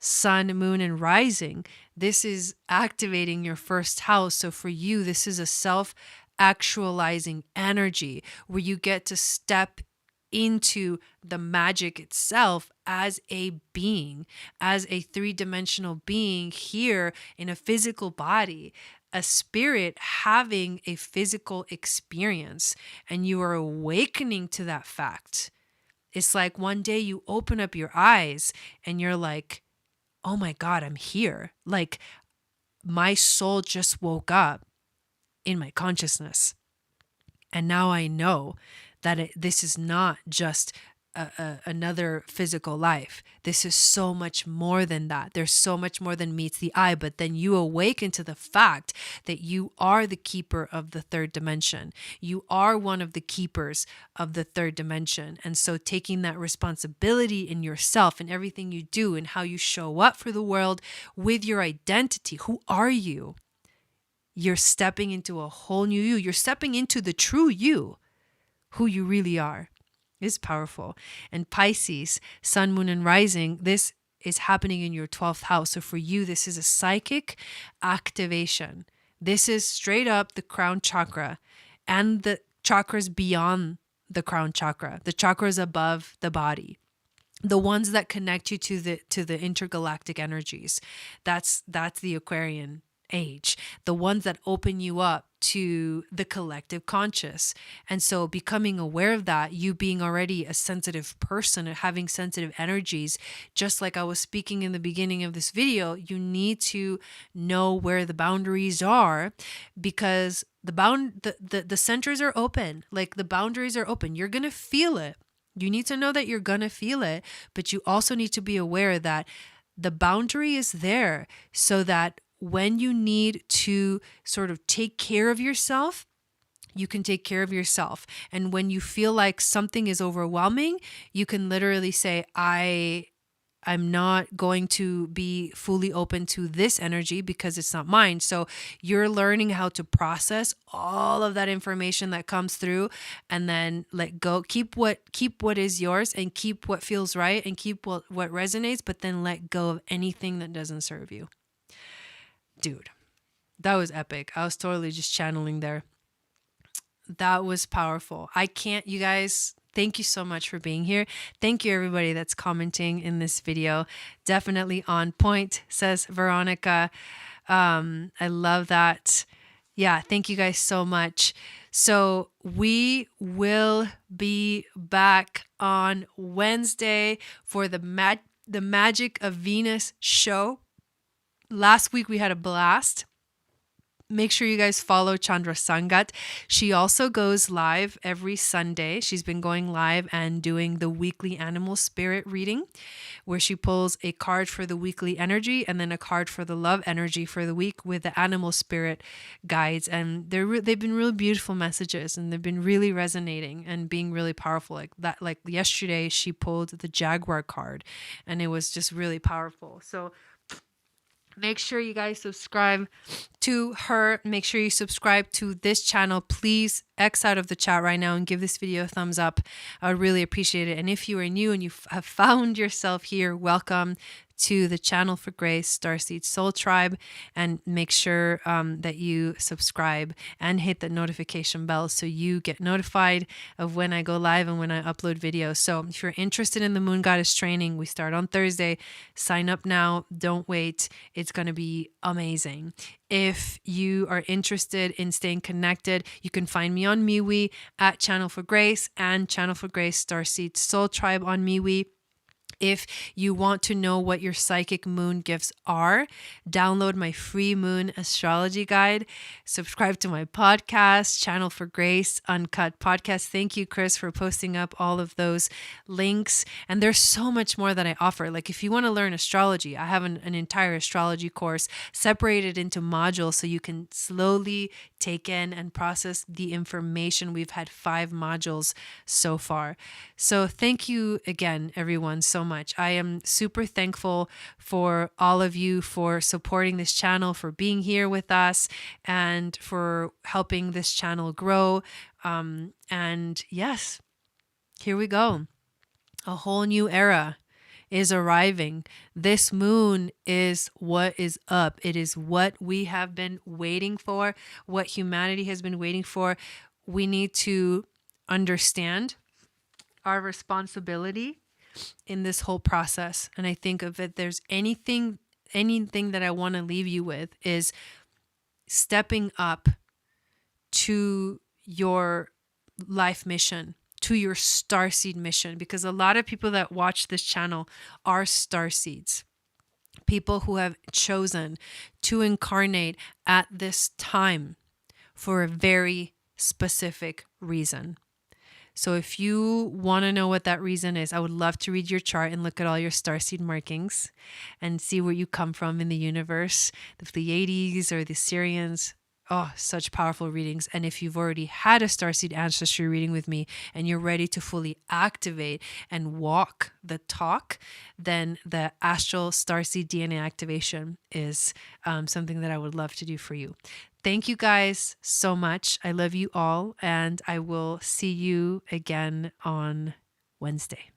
Speaker 1: sun, moon, and rising, this is activating your first house. So for you, this is a self-actualizing energy where you get to step into the magic itself as a being, as a three-dimensional being here in a physical body, a spirit having a physical experience, and you are awakening to that fact. It's like one day you open up your eyes and you're like, oh my God, I'm here. Like my soul just woke up in my consciousness. And now I know that this is not just another physical life. This is so much more than that. There's so much more than meets the eye. But then you awaken to the fact that you are the keeper of the third dimension. You are one of the keepers of the third dimension. And so taking that responsibility in yourself and everything you do and how you show up for the world with your identity. Who are you? You're stepping into a whole new you. You're stepping into the true you, who you really are. Is powerful. And Pisces, sun, moon, and rising, this is happening in your 12th house. So for you, this is a psychic activation. This is straight up the crown chakra and the chakras beyond the crown chakra, the chakras above the body, the ones that connect you to the intergalactic energies. That's the Aquarian age, the ones that open you up to the collective conscious. And so becoming aware of that, you being already a sensitive person and having sensitive energies, just like I was speaking in the beginning of this video, you need to know where the boundaries are, because the centers are open, like the boundaries are open. You're going to feel it. You need to know that you're going to feel it, but you also need to be aware that the boundary is there so that when you need to sort of take care of yourself, you can take care of yourself. And when you feel like something is overwhelming, you can literally say, I'm not going to be fully open to this energy because it's not mine. So you're learning how to process all of that information that comes through and then let go. Keep what is yours and keep what feels right and keep what resonates, but then let go of anything that doesn't serve you. Dude, that was epic. I was totally just channeling there. That was powerful. You guys, thank you so much for being here. Thank you everybody that's commenting in this video. Definitely on point, says Veronica. I love that. Yeah, thank you guys so much. So we will be back on Wednesday for the Magic of Venus show. Last week we had a blast. make sure you guys follow Chandra Sangat. She also goes live every Sunday. She's been going live and doing the weekly animal spirit reading, where she pulls a card for the weekly energy and then a card for the love energy for the week with the animal spirit guides. And they've been really beautiful messages, and they've been really resonating and being really powerful. Like that, like yesterday, she pulled the Jaguar card, and it was just really powerful. So make sure you guys subscribe to her. Make sure you subscribe to this channel. Please X out of the chat right now and give this video a thumbs up. I would really appreciate it. And if you are new and you have found yourself here, welcome to the Channel for Grace Starseed Soul Tribe, and make sure that you subscribe and hit the notification bell so you get notified of when I go live and when I upload videos. So if you're interested in the Moon Goddess training, we start on Thursday. Sign up now. Don't wait. It's going to be amazing. If you are interested in staying connected, you can find me on MeWe at Channel for Grace and Channel for Grace Starseed Soul Tribe on MeWe. If you want to know what your psychic moon gifts are, download my free moon astrology guide. Subscribe to my podcast, Channel for Grace Uncut Podcast. Thank you, Chris, for posting up all of those links. And there's so much more that I offer. Like if you want to learn astrology, I have an entire astrology course separated into modules so you can slowly take in and process the information. We've had 5 modules so far. So thank you again, everyone, so much. I am super thankful for all of you for supporting this channel, for being here with us, and for helping this channel grow. And yes, here we go. A whole new era is arriving. This moon is what is up. It is what we have been waiting for, what humanity has been waiting for. We need to understand our responsibility in this whole process. And I think if there's anything that I want to leave you with is stepping up to your life mission, to your starseed mission, because a lot of people that watch this channel are starseeds, people who have chosen to incarnate at this time for a very specific reason. So if you want to know what that reason is, I would love to read your chart and look at all your starseed markings and see where you come from in the universe, the Pleiades or the Sirians. Oh, such powerful readings. And if you've already had a starseed ancestry reading with me and you're ready to fully activate and walk the talk, then the astral starseed DNA activation is something that I would love to do for you. Thank you guys so much. I love you all, and I will see you again on Wednesday.